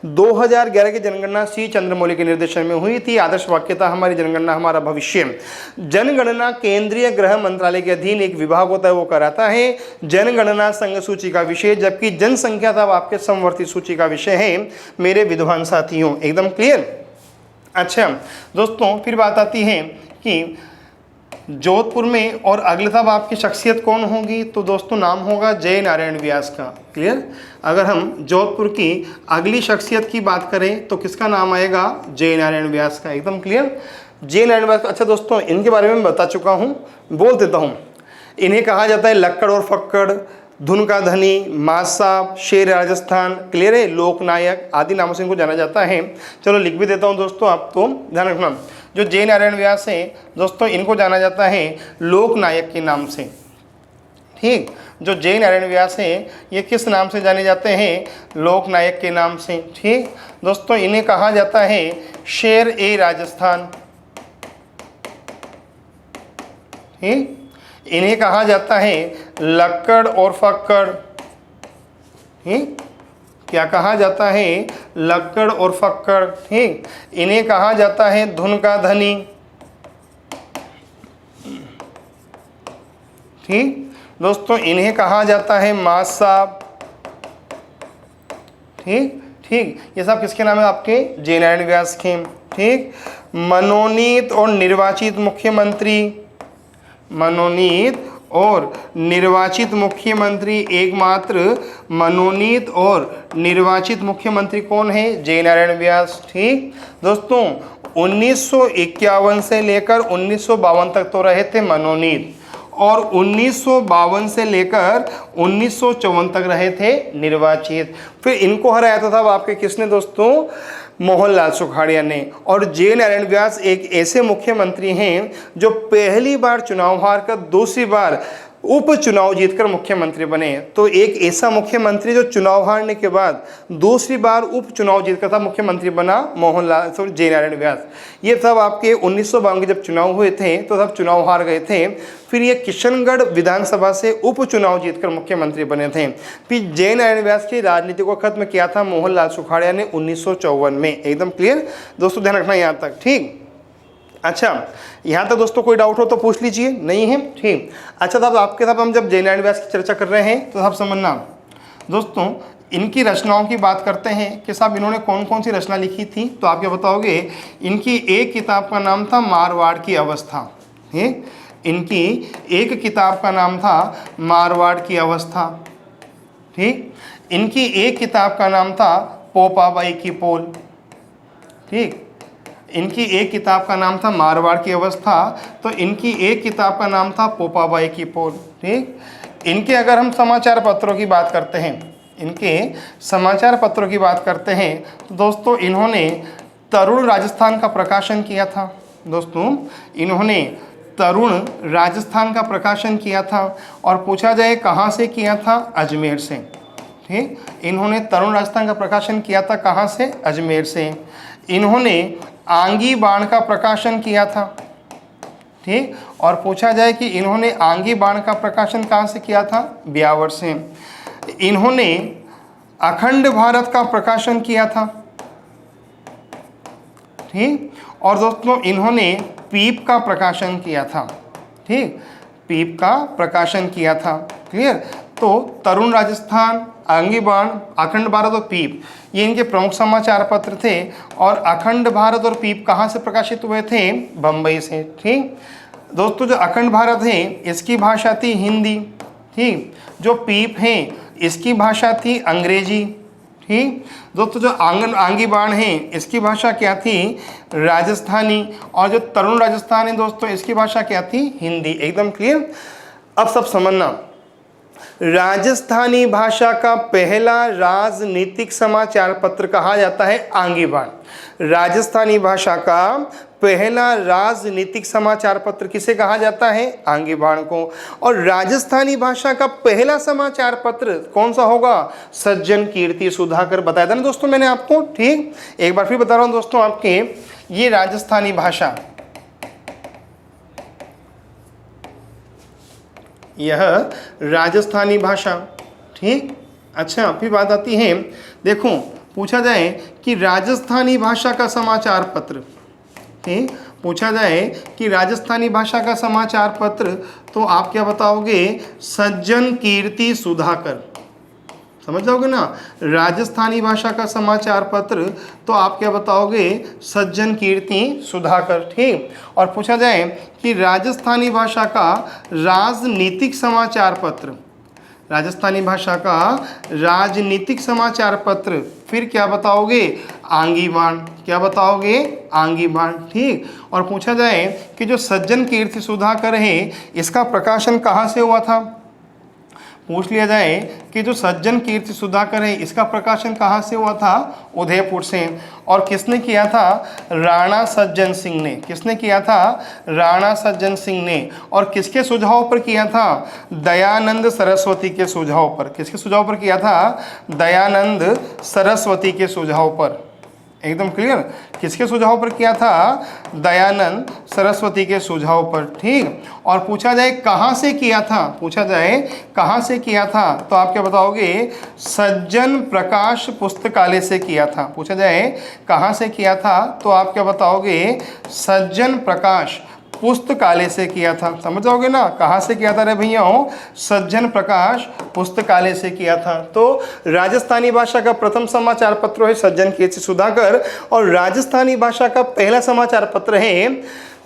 2011 की जनगणना सी चंद्रमौली के निर्देशन में हुई थी। आदर्श वाक्य था हमारी जनगणना हमारा भविष्य। जनगणना केंद्रीय गृह मंत्रालय के अधीन एक विभाग होता है, वो कराता है। जनगणना संघ सूची का विषय, जबकि जनसंख्या साहब आपके समवर्ती सूची का विषय है मेरे विद्वान साथियों। एकदम क्लियर? अच्छा दोस्तों, फिर बात आती है कि जोधपुर में और अगले साहब आपकी शख्सियत कौन होगी? तो दोस्तों नाम होगा जय नारायण व्यास का। क्लियर? अगर हम जोधपुर की अगली शख्सियत की बात करें तो किसका नाम आएगा? जय नारायण व्यास का। एकदम क्लियर? जय नारायण व्यास। अच्छा दोस्तों, इनके बारे में बता चुका हूँ, बोल देता हूँ। इन्हें कहा जाता है लक्कड़ और फक्कड़, धुन का धनी, मासा, शेर राजस्थान, क्लियर है, लोकनायक आदि नामों से इनको जाना जाता है। चलो लिख भी देता हूँ दोस्तों, आप तो ध्यान रखना। जो जय नारायण व्यास है दोस्तों, इनको जाना जाता है लोकनायक के नाम से। ठीक, जो जय नारायण व्यास है ये किस नाम से जाने जाते हैं? लोकनायक के नाम से। ठीक दोस्तों, इन्हें कहा जाता है शेर ए राजस्थान। ठीक, इन्हें कहा जाता है लक्कड़ और फक्कड़। ठीक, क्या कहा जाता है? लक्कड़ और फक्कड़। ठीक, इन्हें कहा जाता है धुन का धनी। ठीक दोस्तों, इन्हें कहा जाता है मासा। ठीक ठीक, ये सब किसके नाम है? आपके जय नारायण व्यास के। ठीक, मनोनीत और निर्वाचित मुख्यमंत्री, मनोनीत और निर्वाचित मुख्यमंत्री, एकमात्र मनोनीत और निर्वाचित मुख्यमंत्री कौन है? जय नारायण व्यास। ठीक दोस्तों, 1951 से लेकर 1952 तक तो रहे थे मनोनीत, और 1952 से लेकर 1954 तक रहे थे निर्वाचित। फिर इनको हराया था आपके किसने दोस्तों? मोहनलाल सुखाड़िया ने। और जय नारायण व्यास एक ऐसे मुख्यमंत्री हैं जो पहली बार चुनाव हार कर दूसरी बार उपचुनाव जीतकर मुख्यमंत्री बने। तो एक ऐसा मुख्यमंत्री जो चुनाव हारने के बाद दूसरी बार उपचुनाव जीतकर था मुख्यमंत्री बना, मोहनलाल जय नारायण व्यास। ये सब आपके 1952 के जब चुनाव हुए थे तो सब चुनाव हार गए थे। फिर ये किशनगढ़ विधानसभा से उपचुनाव जीतकर मुख्यमंत्री बने थे। फिर जय नारायण व्यास की राजनीति को खत्म किया था मोहनलाल सुखाड़िया ने 1954 में। एकदम क्लियर दोस्तों, ध्यान रखना यहाँ तक। ठीक, अच्छा यहाँ तक दोस्तों कोई डाउट हो तो पूछ लीजिए, नहीं है? ठीक, अच्छा साहब आपके साथ हम जब जय नारायण व्यास की चर्चा कर रहे हैं तो साहब समझना दोस्तों, इनकी रचनाओं की बात करते हैं कि साहब इन्होंने कौन कौन सी रचना लिखी थी, तो आप क्या बताओगे? इनकी एक किताब का नाम था मारवाड़ की अवस्था। इनकी एक किताब का नाम था मारवाड़ की अवस्था। ठीक, इनकी एक किताब का नाम था पोपाबाई की पोल। ठीक, इनकी एक किताब का नाम था मारवाड़ की अवस्था, तो इनकी एक किताब का नाम था पोपाबाई की पोल। ठीक, इनके अगर हम समाचार पत्रों की बात करते हैं, इनके समाचार पत्रों की बात करते हैं तो दोस्तों इन्होंने तरुण राजस्थान का प्रकाशन किया था। दोस्तों इन्होंने तरुण राजस्थान का प्रकाशन किया था, और पूछा जाए कहाँ से किया था? अजमेर से। ठीक, इन्होंने तरुण राजस्थान का प्रकाशन किया था कहाँ से? अजमेर से। इन्होंने आंगी बाण का प्रकाशन किया था। ठीक, और पूछा जाए कि इन्होंने आंगी बाण का प्रकाशन कहाँ से किया था? ब्यावर से। इन्होंने अखंड भारत का प्रकाशन किया था। ठीक, और दोस्तों इन्होंने पीप का प्रकाशन किया था। ठीक, पीप का प्रकाशन किया था। क्लियर? तो तरुण राजस्थान, आंगी बाण, अखंड भारत और पीप, ये इनके प्रमुख समाचार पत्र थे। और अखंड भारत और पीप कहाँ से प्रकाशित हुए थे? बम्बई से। ठीक दोस्तों, जो अखंड भारत है इसकी भाषा थी हिंदी। ठीक, जो पीप है इसकी भाषा थी अंग्रेजी। ठीक दोस्तों, जो आंगी बाण है इसकी भाषा क्या थी? राजस्थानी। और जो तरुण राजस्थान है दोस्तों, इसकी भाषा क्या थी? हिंदी। एकदम क्लियर? अब सब समझना, राजस्थानी भाषा का पहला राजनीतिक समाचार पत्र कहा जाता है आंगी बाण। राजस्थानी भाषा का पहला राजनीतिक समाचार पत्र किसे कहा जाता है? आंगी बाण को। और राजस्थानी भाषा का पहला समाचार पत्र कौन सा होगा? सज्जन कीर्ति सुधाकर। बताया था ना दोस्तों मैंने आपको। ठीक, एक बार फिर बता रहा हूं दोस्तों आपके, ये राजस्थानी भाषा, यह राजस्थानी भाषा। ठीक, अच्छा फिर बात आती है, देखो पूछा जाए कि राजस्थानी भाषा का समाचार पत्र, ठीक, पूछा जाए कि राजस्थानी भाषा का समाचार पत्र, तो आप क्या बताओगे? सज्जन कीर्ति सुधाकर। समझ जाओगे ना? राजस्थानी भाषा का समाचार पत्र, तो आप क्या बताओगे? सज्जन कीर्ति सुधाकर। ठीक, और पूछा जाए कि राजस्थानी भाषा का राजनीतिक समाचार पत्र, राजस्थानी भाषा का राजनीतिक समाचार पत्र, फिर क्या बताओगे? आंगी बाण। क्या बताओगे? आंगी बाण। ठीक, और पूछा जाए कि जो सज्जन कीर्ति सुधाकर है इसका प्रकाशन कहाँ से हुआ था? पूछ लिया जाए कि जो सज्जन कीर्ति सुधाकर है इसका प्रकाशन कहाँ से हुआ था? उदयपुर से। और किसने किया था? राणा सज्जन सिंह ने। किसने किया था? राणा सज्जन सिंह ने। और किसके सुझाव पर किया था? दयानंद सरस्वती के सुझाव पर। किसके सुझाव पर किया था? दयानंद सरस्वती के सुझाव पर। एकदम क्लियर? किसके सुझाव पर किया था? दयानंद सरस्वती के सुझाव पर। ठीक, और पूछा जाए कहाँ से किया था? पूछा जाए कहाँ से किया था, तो आप क्या बताओगे? सज्जन प्रकाश पुस्तकालय से किया था। पूछा जाए कहाँ से किया था, तो आप क्या बताओगे? सज्जन प्रकाश पुस्तकालय से किया था। समझ जाओगे ना? कहाँ से किया था रे भैया? सज्जन प्रकाश पुस्तकालय से किया था। तो राजस्थानी भाषा का प्रथम समाचार पत्र है सज्जन कीर्ति सुधाकर, और राजस्थानी भाषा का पहला समाचार पत्र है,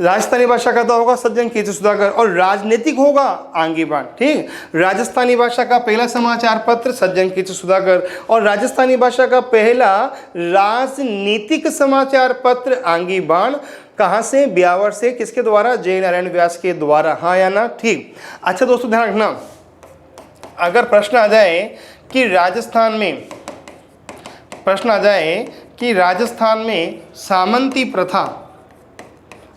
राजस्थानी भाषा का तो होगा सज्जन कीर्ति सुधाकर, और राजनीतिक होगा आंगी बाण। ठीक, राजस्थानी भाषा का पहला समाचार पत्र सज्जन कीर्ति सुधाकर, और राजस्थानी भाषा का पहला राजनीतिक समाचार पत्र आंगी बाण। कहाँ से? ब्यावर से। किसके द्वारा? जय नारायण व्यास के द्वारा। हाँ या ना? ठीक, अच्छा दोस्तों ध्यान रखना, अगर प्रश्न आ जाए कि राजस्थान में, प्रश्न आ जाए कि राजस्थान में सामंती प्रथा,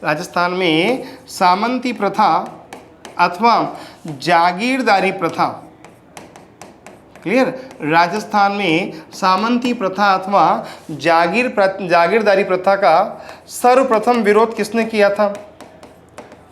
राजस्थान में सामंती प्रथा अथवा जागीरदारी प्रथा, क्लियर? राजस्थान में सामंती प्रथा अथवा जागीरदारी प्रथा का सर्वप्रथम विरोध किसने किया था?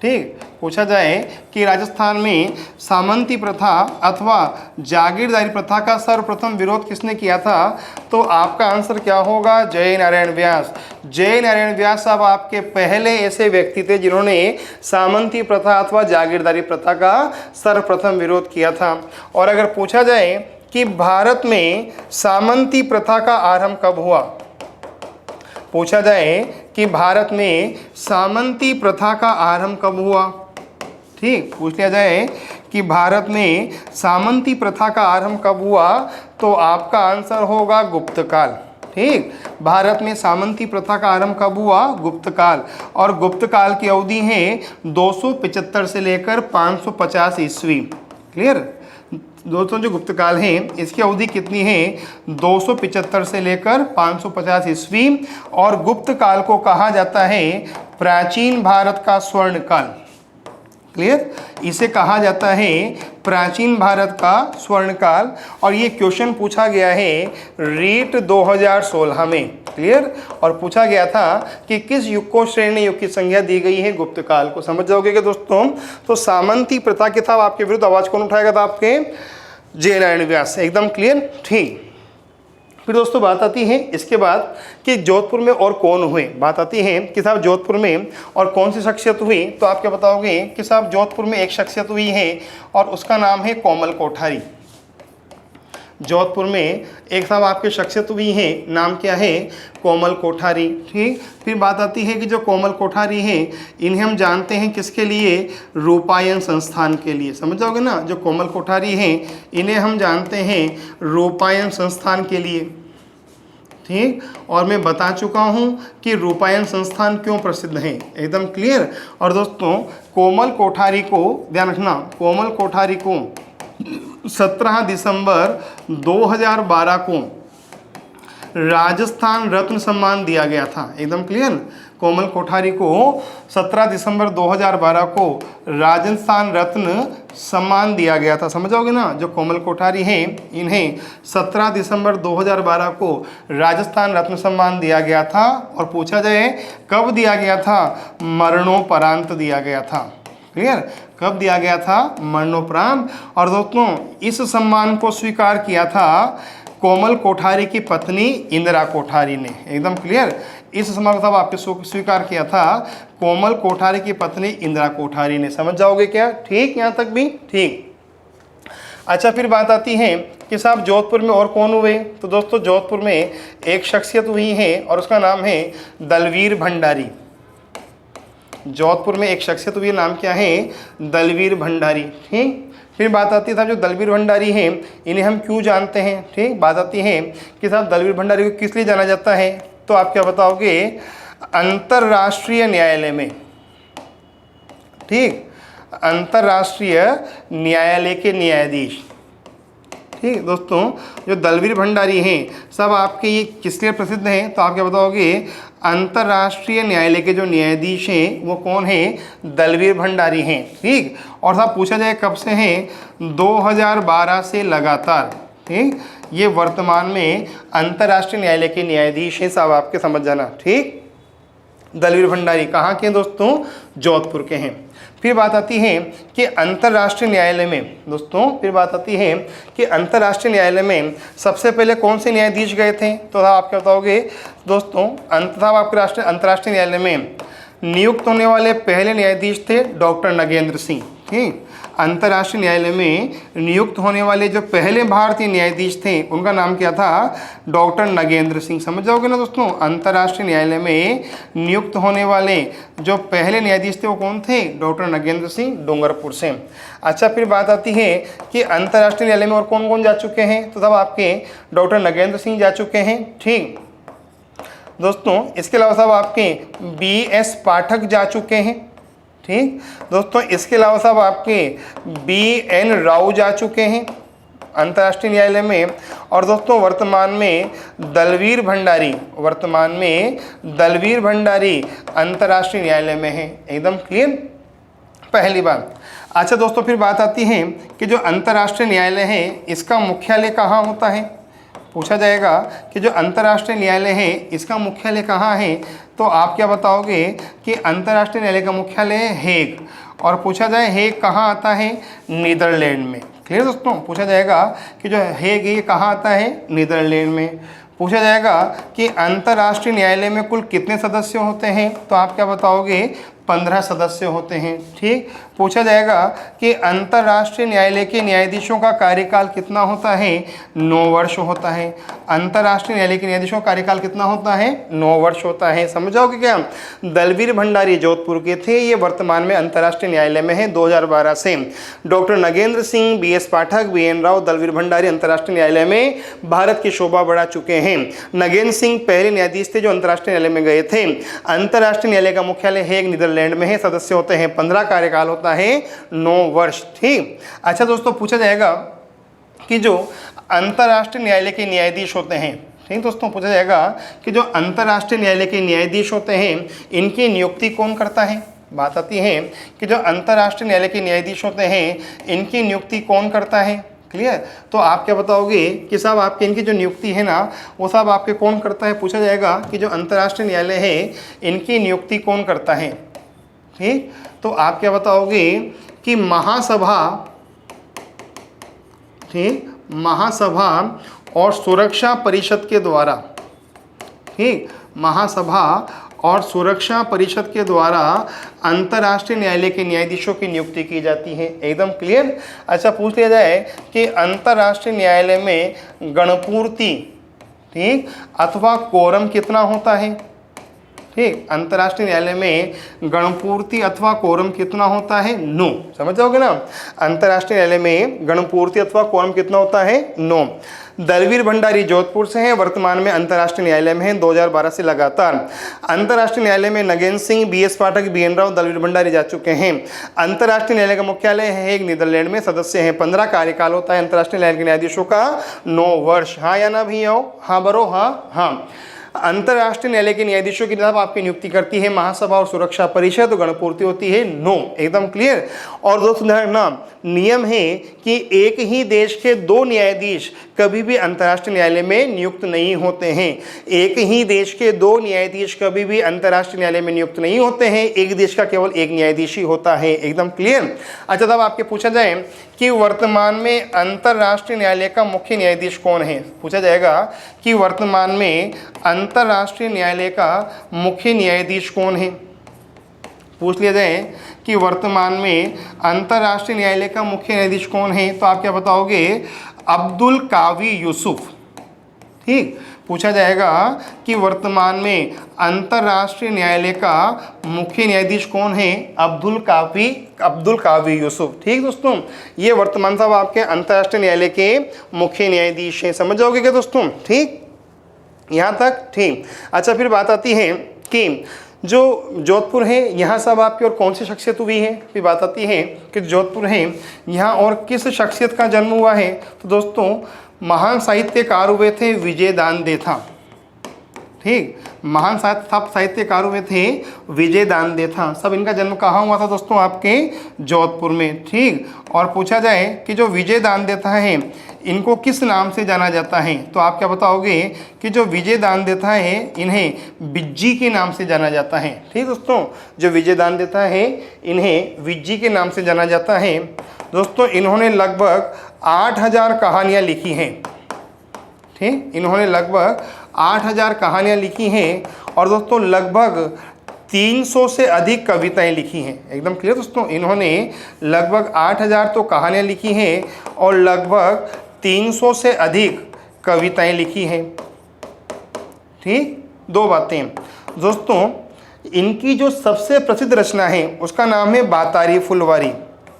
ठीक, पूछा जाए कि राजस्थान में सामंती प्रथा अथवा जागीरदारी प्रथा का सर्वप्रथम विरोध किसने किया था, तो आपका आंसर क्या होगा? जय नारायण व्यास। जय नारायण व्यास साहब आपके पहले ऐसे व्यक्ति थे जिन्होंने सामंती प्रथा अथवा जागीरदारी प्रथा का सर्वप्रथम विरोध किया था। और अगर पूछा जाए कि भारत में सामंती प्रथा का आरंभ कब हुआ, पूछा जाए कि भारत में सामंती प्रथा का आरंभ कब हुआ, ठीक, पूछ लिया जाए कि भारत में सामंती प्रथा का आरंभ कब हुआ, तो आपका आंसर होगा गुप्तकाल। ठीक, भारत में सामंती प्रथा का आरंभ कब हुआ? गुप्तकाल। और गुप्तकाल की अवधि है 275 से लेकर 550 ईस्वी। क्लियर? दोस्तों जो गुप्तकाल है इसकी अवधि कितनी है? 275 से लेकर 550 ईस्वी। और गुप्तकाल को कहा जाता है प्राचीन भारत का स्वर्ण काल। क्लियर। इसे कहा जाता है प्राचीन भारत का स्वर्ण काल, और ये क्वेश्चन पूछा गया है रीट 2016 में। क्लियर। और पूछा गया था कि किस युग को श्रेणी युग की संज्ञा दी गई है गुप्त काल को। समझ जाओगे क्या दोस्तों। तो सामंती प्रथा के था आपके विरुद्ध आवाज कौन उठाएगा था, आपके जय नारायण व्यास। एकदम क्लियर। ठीक। फिर दोस्तों बात आती है इसके बाद कि जोधपुर में और कौन हुए। बात आती है कि साहब जोधपुर में और कौन सी शख्सियत हुई। तो आप क्या बताओगे कि साहब जोधपुर में एक शख्सियत हुई है और उसका नाम है कोमल कोठारी। जोधपुर में एक साहब आपकी शख्सियत हुई है, नाम क्या है, कोमल कोठारी। ठीक। फिर बात आती है कि जो कोमल कोठारी हैं इन्हें हम जानते हैं किसके लिए, रूपायन संस्थान के लिए। समझ जाओगे ना, जो कोमल कोठारी हैं इन्हें हम जानते हैं रूपायन संस्थान के लिए। ठीक। और मैं बता चुका हूँ कि रूपायन संस्थान क्यों प्रसिद्ध है। एकदम क्लियर। और दोस्तों कोमल कोठारी को ध्यान रखना, कोमल कोठारी को 17 दिसंबर 2012 को राजस्थान रत्न सम्मान दिया गया था। एकदम क्लियर। कोमल कोठारी को 17 दिसंबर 2012 को राजस्थान रत्न सम्मान दिया गया था। समझ जाओगे ना, जो कोमल कोठारी हैं इन्हें 17 दिसंबर 2012 को राजस्थान रत्न सम्मान दिया गया था। और पूछा जाए कब दिया गया था, मरणोपरांत दिया गया था। क्लियर। कब दिया गया था, मरणोपरांत। और दोस्तों इस सम्मान को स्वीकार किया था कोमल कोठारी की पत्नी इंदिरा कोठारी ने। एकदम क्लियर। इस सम्मान को आपके स्वीकार किया था कोमल कोठारी की पत्नी इंदिरा कोठारी ने। समझ जाओगे क्या। ठीक। यहाँ तक भी ठीक। अच्छा फिर बात आती है कि साहब जोधपुर में और कौन हुए। तो दोस्तों जोधपुर में एक शख्सियत हुई है और उसका नाम है दलवीर भंडारी। जोधपुर में एक शख्सियत हुई है, नाम क्या है, दलवीर भंडारी। ठीक। फिर बात आती है साहब जो दलवीर भंडारी हैं इन्हें हम क्यों जानते हैं। ठीक। बात आती है कि साहब दलवीर भंडारी को किस लिए जाना जाता है। तो आप क्या बताओगे, अंतर्राष्ट्रीय न्यायालय में। ठीक। अंतर्राष्ट्रीय न्यायालय के न्यायाधीश। ठीक दोस्तों जो दलवीर भंडारी हैं सब आपके ये किस लिए प्रसिद्ध हैं। तो आप क्या बताओगे, अंतर्राष्ट्रीय न्यायालय के जो न्यायाधीश हैं वो कौन है, दलवीर भंडारी हैं। ठीक। और साहब पूछा जाए कब से हैं, 2012 से लगातार। ठीक। ये वर्तमान में अंतर्राष्ट्रीय न्यायालय के न्यायाधीश हैं साहब, आपके समझ जाना। ठीक। दलवीर भंडारी कहाँ के हैं दोस्तों, जोधपुर के हैं। फिर बात आती है कि अंतर्राष्ट्रीय न्यायालय में दोस्तों, फिर बात आती है कि अंतर्राष्ट्रीय न्यायालय में सबसे पहले कौन से न्यायाधीश गए थे। तो आप क्या बताओगे दोस्तों, आपके अंतर्राष्ट्रीय न्यायालय में नियुक्त होने वाले पहले न्यायाधीश थे डॉक्टर नगेंद्र सिंह। ठीक। अंतर्राष्ट्रीय न्यायालय में नियुक्त होने वाले जो पहले भारतीय न्यायाधीश थे उनका नाम क्या था, डॉक्टर नगेंद्र सिंह। समझ जाओगे ना दोस्तों, अंतर्राष्ट्रीय न्यायालय में नियुक्त होने वाले जो पहले न्यायाधीश थे वो कौन थे, डॉक्टर नगेंद्र सिंह डूंगरपुर से। अच्छा फिर बात आती है कि अंतर्राष्ट्रीय न्यायालय में और कौन कौन जा चुके हैं। तो तब आपके डॉक्टर नगेंद्र सिंह जा चुके हैं। ठीक दोस्तों, इसके अलावा साहब आपके BS पाठक जा चुके हैं। ठीक दोस्तों, इसके अलावा साहब आपके BN राव जा चुके हैं अंतर्राष्ट्रीय न्यायालय में। और दोस्तों वर्तमान में दलवीर भंडारी अंतर्राष्ट्रीय न्यायालय में है। एकदम क्लियर, पहली बात। अच्छा दोस्तों फिर बात आती है कि जो अंतर्राष्ट्रीय न्यायालय है इसका मुख्यालय कहाँ होता है। पूछा जाएगा कि जो अंतर्राष्ट्रीय न्यायालय है इसका मुख्यालय कहाँ है। तो आप क्या बताओगे कि अंतर्राष्ट्रीय न्यायालय का मुख्यालय है हेग। और पूछा जाए हेग कहाँ आता है, नीदरलैंड में। क्लियर दोस्तों, पूछा जाएगा कि जो हेग ये कहाँ आता है, नीदरलैंड में। पूछा जाएगा कि अंतर्राष्ट्रीय न्यायालय में कुल कितने सदस्य होते हैं। तो आप क्या बताओगे, 15 सदस्य होते हैं। ठीक। पूछा जाएगा कि अंतर्राष्ट्रीय न्यायालय के न्यायाधीशों का कार्यकाल कितना होता है, 9 वर्ष होता है। अंतर्राष्ट्रीय न्यायालय के न्यायाधीशों का कार्यकाल कितना होता है, 9 वर्ष होता है। समझ जाओगे क्या। दलवीर भंडारी जोधपुर के थे, ये वर्तमान में अंतर्राष्ट्रीय न्यायालय में है 2012 से। डॉक्टर नगेंद्र सिंह, BS पाठक, BN राव, दलवीर भंडारी अंतर्राष्ट्रीय न्यायालय में भारत की शोभा बढ़ा चुके हैं। नगेंद्र सिंह पहले न्यायाधीश थे जो अंतर्राष्ट्रीय न्यायालय में गए थे। अंतर्राष्ट्रीय न्यायालय का मुख्यालय हेग नीदरलैंड में है। सदस्य होते हैं 15, कार्यकाल होता है 9 वर्ष। ठीक। अच्छा दोस्तों पूछा जाएगा कि जो अंतर्राष्ट्रीय न्यायालय के न्यायाधीश होते हैं। ठीक दोस्तों, पूछा जाएगा कि जो अंतर्राष्ट्रीय न्यायालय के न्यायाधीश होते हैं इनकी नियुक्ति कौन करता है। बात आती है कि जो अंतर्राष्ट्रीय न्यायालय के न्यायाधीश होते हैं इनकी नियुक्ति कौन करता है। क्लियर। तो आप क्या बताओगे कि साहब आपके इनकी जो नियुक्ति है ना वो साहब आपके कौन करता है, पूछा जाएगा कि जो अंतर्राष्ट्रीय न्यायालय है इनकी नियुक्ति कौन करता है। ठीक, तो आप क्या बताओगे कि महासभा, ठीक, महासभा और सुरक्षा परिषद के द्वारा, ठीक, महासभा और सुरक्षा परिषद के द्वारा अंतर्राष्ट्रीय न्यायालय के न्यायाधीशों की नियुक्ति की जाती है। एकदम क्लियर। अच्छा, पूछ लिया जाए कि अंतर्राष्ट्रीय न्यायालय में गणपूर्ति, ठीक, अथवा कोरम कितना होता है। ठीक, अंतर्राष्ट्रीय न्यायालय में गणपूर्ति अथवा कोरम कितना होता है, 9। समझ जाओगे ना, अंतर्राष्ट्रीय न्यायालय में गणपूर्ति अथवा कोरम कितना होता है, 9। दलवीर भंडारी जोधपुर से हैं, वर्तमान में अंतर्राष्ट्रीय न्यायालय में हैं 2012 से लगातार। अंतर्राष्ट्रीय न्यायालय में नगेन सिंह, BS पाठक, BN राव, दलवीर भंडारी जा चुके हैं। अंतर्राष्ट्रीय न्यायालय का मुख्यालय है एक नीदरलैंड में, सदस्य हैं 15, कार्यकाल होता है अंतर्राष्ट्रीय न्यायालय के न्यायाधीशों का 9 वर्ष। हाँ या ना भैया, हाँ बरो, हाँ हाँ। अंतर्राष्ट्रीय न्यायालय के न्यायाधीशों की जब आपकी नियुक्ति करती है महासभा और सुरक्षा परिषद, तो गणपूर्ति होती है 9। एकदम क्लियर। और दोस्तों ध्यान रखना, नियम है कि एक ही देश के 2 न्यायाधीश कभी भी अंतर्राष्ट्रीय न्यायालय में नियुक्त नहीं होते हैं। एक ही देश के 2 न्यायाधीश कभी भी अंतर्राष्ट्रीय न्यायालय में नियुक्त नहीं होते हैं, एक देश का केवल एक न्यायाधीश ही होता है। एकदम क्लियर। अच्छा, तब आपके पूछा जाए कि वर्तमान में अंतर्राष्ट्रीय न्यायालय का मुख्य न्यायाधीश कौन है, पूछा जाएगा कि वर्तमान में अंतर्राष्ट्रीय न्यायालय का मुख्य न्यायाधीश कौन है। पूछ लिया जाए कि वर्तमान में अंतर्राष्ट्रीय न्यायालय का मुख्य न्यायाधीश कौन है, तो आप क्या बताओगे, अब्दुल कावी यूसुफ। ठीक, पूछा जाएगा कि वर्तमान में अंतर्राष्ट्रीय न्यायालय का मुख्य न्यायाधीश कौन है, अब्दुल कावी यूसुफ। ठीक दोस्तों, ये वर्तमान साहब आपके अंतर्राष्ट्रीय न्यायालय के मुख्य न्यायाधीश हैं। समझ जाओगे क्या दोस्तों। ठीक, यहाँ तक ठीक। अच्छा, फिर बात आती है कि जो जोधपुर है यहाँ सब आपकी और कौन सी शख्सियत हुई है। फिर बात आती है कि जोधपुर है यहाँ और किस शख्सियत का जन्म हुआ है। तो दोस्तों महान साहित्यकार हुए थे विजय दानदेथा। ठीक, महान साहित्यकार हुए थे विजय दानदेथा। सब इनका जन्म कहाँ हुआ था दोस्तों, आपके जोधपुर में। ठीक, और पूछा जाए कि जो विजय दानदेथा है इनको किस नाम से जाना जाता है, तो आप क्या बताओगे कि जो विजय दानदेथा है इन्हें बिज्जी के नाम से जाना जाता है। ठीक दोस्तों, जो विजय दानदेथा है इन्हें विज्जी के नाम से जाना जाता है। दोस्तों इन्होंने लगभग 8000 कहानियाँ लिखी हैं। ठीक, इन्होंने लगभग 8000 कहानियाँ लिखी हैं और दोस्तों लगभग 300 से अधिक कविताएं लिखी हैं। एकदम क्लियर दोस्तों, इन्होंने लगभग 8000 तो कहानियाँ लिखी हैं और लगभग 300 से अधिक कविताएं लिखी हैं। ठीक, 2 बातें दोस्तों, इनकी जो सबसे प्रसिद्ध रचना है उसका नाम है बातारी फुलवारी।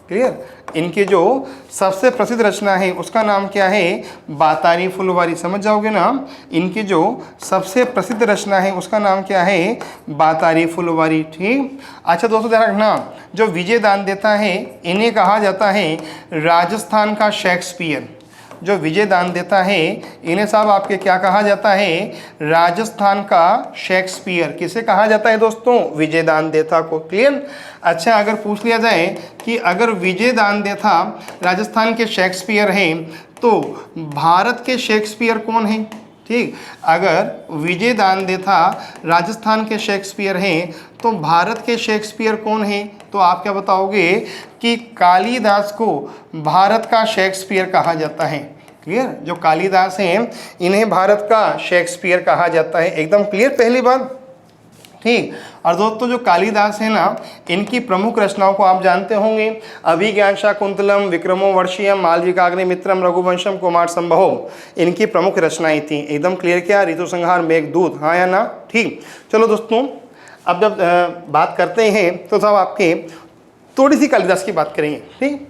क्लियर, इनकी जो सबसे प्रसिद्ध रचना है उसका नाम क्या है, बातारी फुलवारी। समझ जाओगे ना, इनकी जो सबसे प्रसिद्ध रचना है उसका नाम क्या है, बातारी फुलवारी। ठीक। अच्छा दोस्तों ध्यान रखना, जो विजय दानदेथा है इन्हें कहा जाता है राजस्थान का शेक्सपियर। जो विजय दानदेथा है इन्हें साहब आपके क्या कहा जाता है, राजस्थान का शेक्सपियर। किसे कहा जाता है दोस्तों, विजय दानदेथा को। क्लियर। अच्छा, अगर पूछ लिया जाए कि अगर विजय दानदेथा राजस्थान के शेक्सपियर हैं तो भारत के शेक्सपियर कौन हैं। ठीक, अगर विजय दानदेथा राजस्थान के शेक्सपियर हैं तो भारत के शेक्सपियर कौन हैं, तो आप क्या बताओगे कि कालिदास को भारत का शेक्सपियर कहा जाता है। क्लियर, जो कालिदास हैं इन्हें भारत का शेक्सपियर कहा जाता है। एकदम क्लियर पहली बात। ठीक, और दोस्तों जो कालिदास है ना इनकी प्रमुख रचनाओं को आप जानते होंगे, अभिज्ञान शाकुंतलम, विक्रमो वर्षीयम, मालविकाग्निमित्रम, रघुवंशम, कुमार संभव, इनकी प्रमुख रचनाएं थी। एकदम क्लियर क्या, ऋतु संहार, मेघदूत, हाँ या ना। ठीक, चलो दोस्तों अब जब बात करते हैं तो साहब आपके थोड़ी सी कालिदास की बात करेंगे। ठीक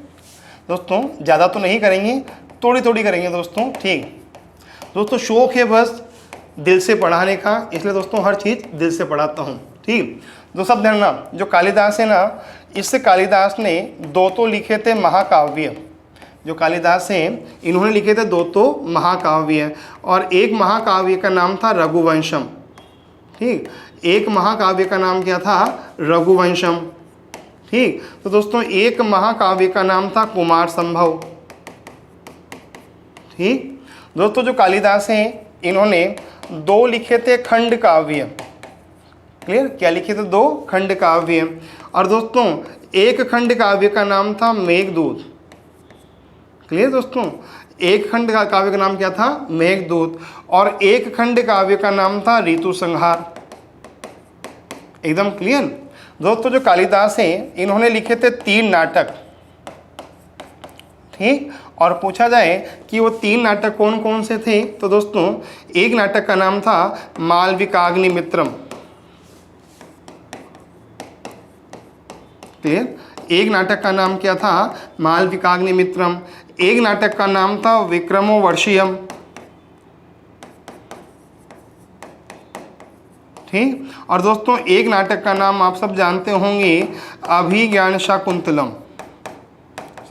दोस्तों, ज़्यादा तो नहीं करेंगे, थोड़ी थोड़ी करेंगे दोस्तों। ठीक दोस्तों, शौक है बस दिल से पढ़ाने का, इसलिए दोस्तों हर चीज़ दिल से पढ़ाता हूँ। ठीक, दो सब ध्यान, जो कालिदास है ना, इससे कालिदास ने 2 तो लिखे थे महाकाव्य। जो कालिदास हैं इन्होंने लिखे थे 2 तो महाकाव्य, और एक महाकाव्य का नाम था रघुवंशम। ठीक, एक महाकाव्य का नाम क्या था, रघुवंशम। ठीक। तो दोस्तों एक महाकाव्य का नाम था कुमार संभव। ठीक। दोस्तों जो कालिदास हैं इन्होंने 2 लिखे थे खंड काव्य। क्लियर, क्या लिखे थे? 2 खंड काव्य। और दोस्तों एक खंड काव्य का नाम था मेघदूत। क्लियर दोस्तों, एक खंड काव्य का नाम क्या था? मेघदूत। और एक खंड काव्य का नाम था ऋतु संहार। एकदम क्लियर। दोस्तों जो कालिदास हैं इन्होंने लिखे थे 3 नाटक। ठीक। और पूछा जाए कि वो 3 नाटक कौन कौन से थे, तो दोस्तों एक नाटक का नाम था मालविकाग्निमित्रम। क्लियर, एक नाटक का नाम क्या था? मालविकाग्निमित्रम। एक नाटक का नाम था विक्रमोर्वशीयम। ठीक। और दोस्तों एक नाटक का नाम आप सब जानते होंगे, अभिज्ञान शाकुंतलम।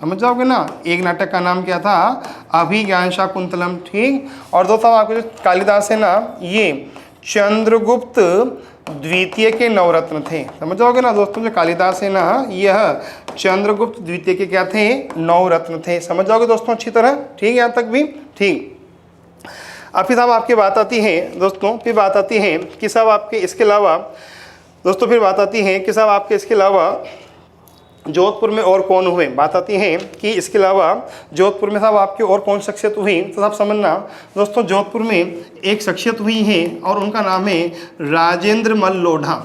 समझ जाओगे ना, एक नाटक का नाम क्या था? अभिज्ञान शाकुंतलम। ठीक। और दोस्तों आपके जो कालिदास है ना, ये चंद्रगुप्त द्वितीय के नवरत्न थे। समझ जाओगे ना दोस्तों, जो कालिदास है ना, यह चंद्रगुप्त द्वितीय के क्या थे? नवरत्न थे। समझ जाओगे दोस्तों अच्छी तरह। ठीक, यहाँ तक भी ठीक। अब फिर साहब आपकी बात आती है दोस्तों, फिर बात आती है कि साहब आपके इसके अलावा दोस्तों फिर बात आती है कि साहब आपके इसके अलावा जोधपुर में और कौन हुए। बात आती है कि इसके अलावा जोधपुर में साहब आपकी और कौन शख्सियत हुई, तो साहब समझना दोस्तों जोधपुर में एक शख्सियत हुई है और उनका नाम है राजेंद्र मल लोढ़ा।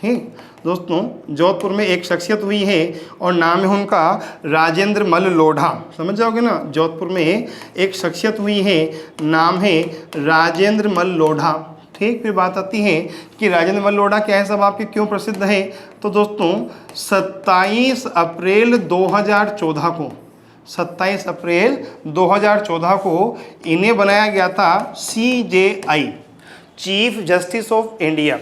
ठीक दोस्तों, जोधपुर में एक शख्सियत हुई है और नाम है उनका राजेंद्र मल लोढ़ा। समझ जाओगे ना, जोधपुर में एक शख्सियत हुई है, नाम है राजेंद्र मल लोढ़ा। ठीक। फिर बात आती है कि राजेंद्र मल लोढ़ा क्या है सब आपके, क्यों प्रसिद्ध है, तो दोस्तों 27 अप्रैल 2014 को 27 अप्रैल 2014 को इन्हें बनाया गया था CJI, chief justice of India.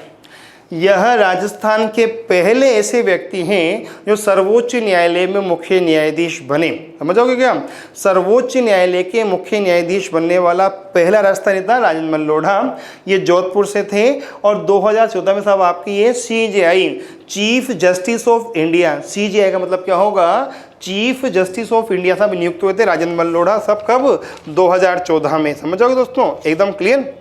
यह राजस्थान के पहले ऐसे व्यक्ति हैं जो सर्वोच्च न्यायालय में मुख्य न्यायाधीश बने। समझोगे क्या, सर्वोच्च न्यायालय के मुख्य न्यायाधीश बनने वाला पहला राजस्थानी था राजेंद्र मल लोढ़ा। ये जोधपुर से थे और 2014 में साहब आपकी ये CJI, chief justice of India, CJI का मतलब क्या होगा? चीफ जस्टिस ऑफ इंडिया साहब नियुक्त हुए थे राजेंद्र मल लोढ़ा। सब कब? 2014 में। समझोगे दोस्तों एकदम क्लियर।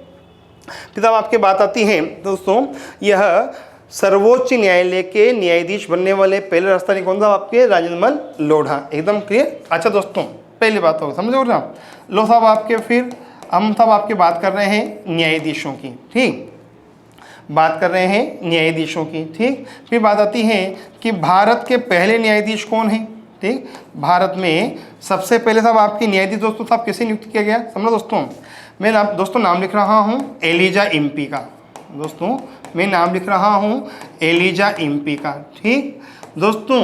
फिर अब आपकी बात आती है दोस्तों, यह सर्वोच्च न्यायालय के न्यायाधीश बनने वाले पहले राजस्थानी कौन था आपके? राजेंद्र मल लोढ़ा। एकदम क्लियर। अच्छा दोस्तों पहली बात हो समझो ना, लो साहब आपके फिर हम साहब आपकी बात कर रहे हैं न्यायाधीशों की। ठीक, बात कर रहे हैं न्यायाधीशों की। ठीक। फिर बात आती है कि भारत के पहले न्यायाधीश कौन है। ठीक, भारत में सबसे पहले साहब आपके न्यायाधीश दोस्तों साहब किसे नियुक्त किया गया? समझो दोस्तों, मैं दोस्तों नाम लिख रहा हूँ एलिजा इम्पी का। दोस्तों मैं नाम लिख रहा हूँ एलिजा इम्पी का। ठीक दोस्तों,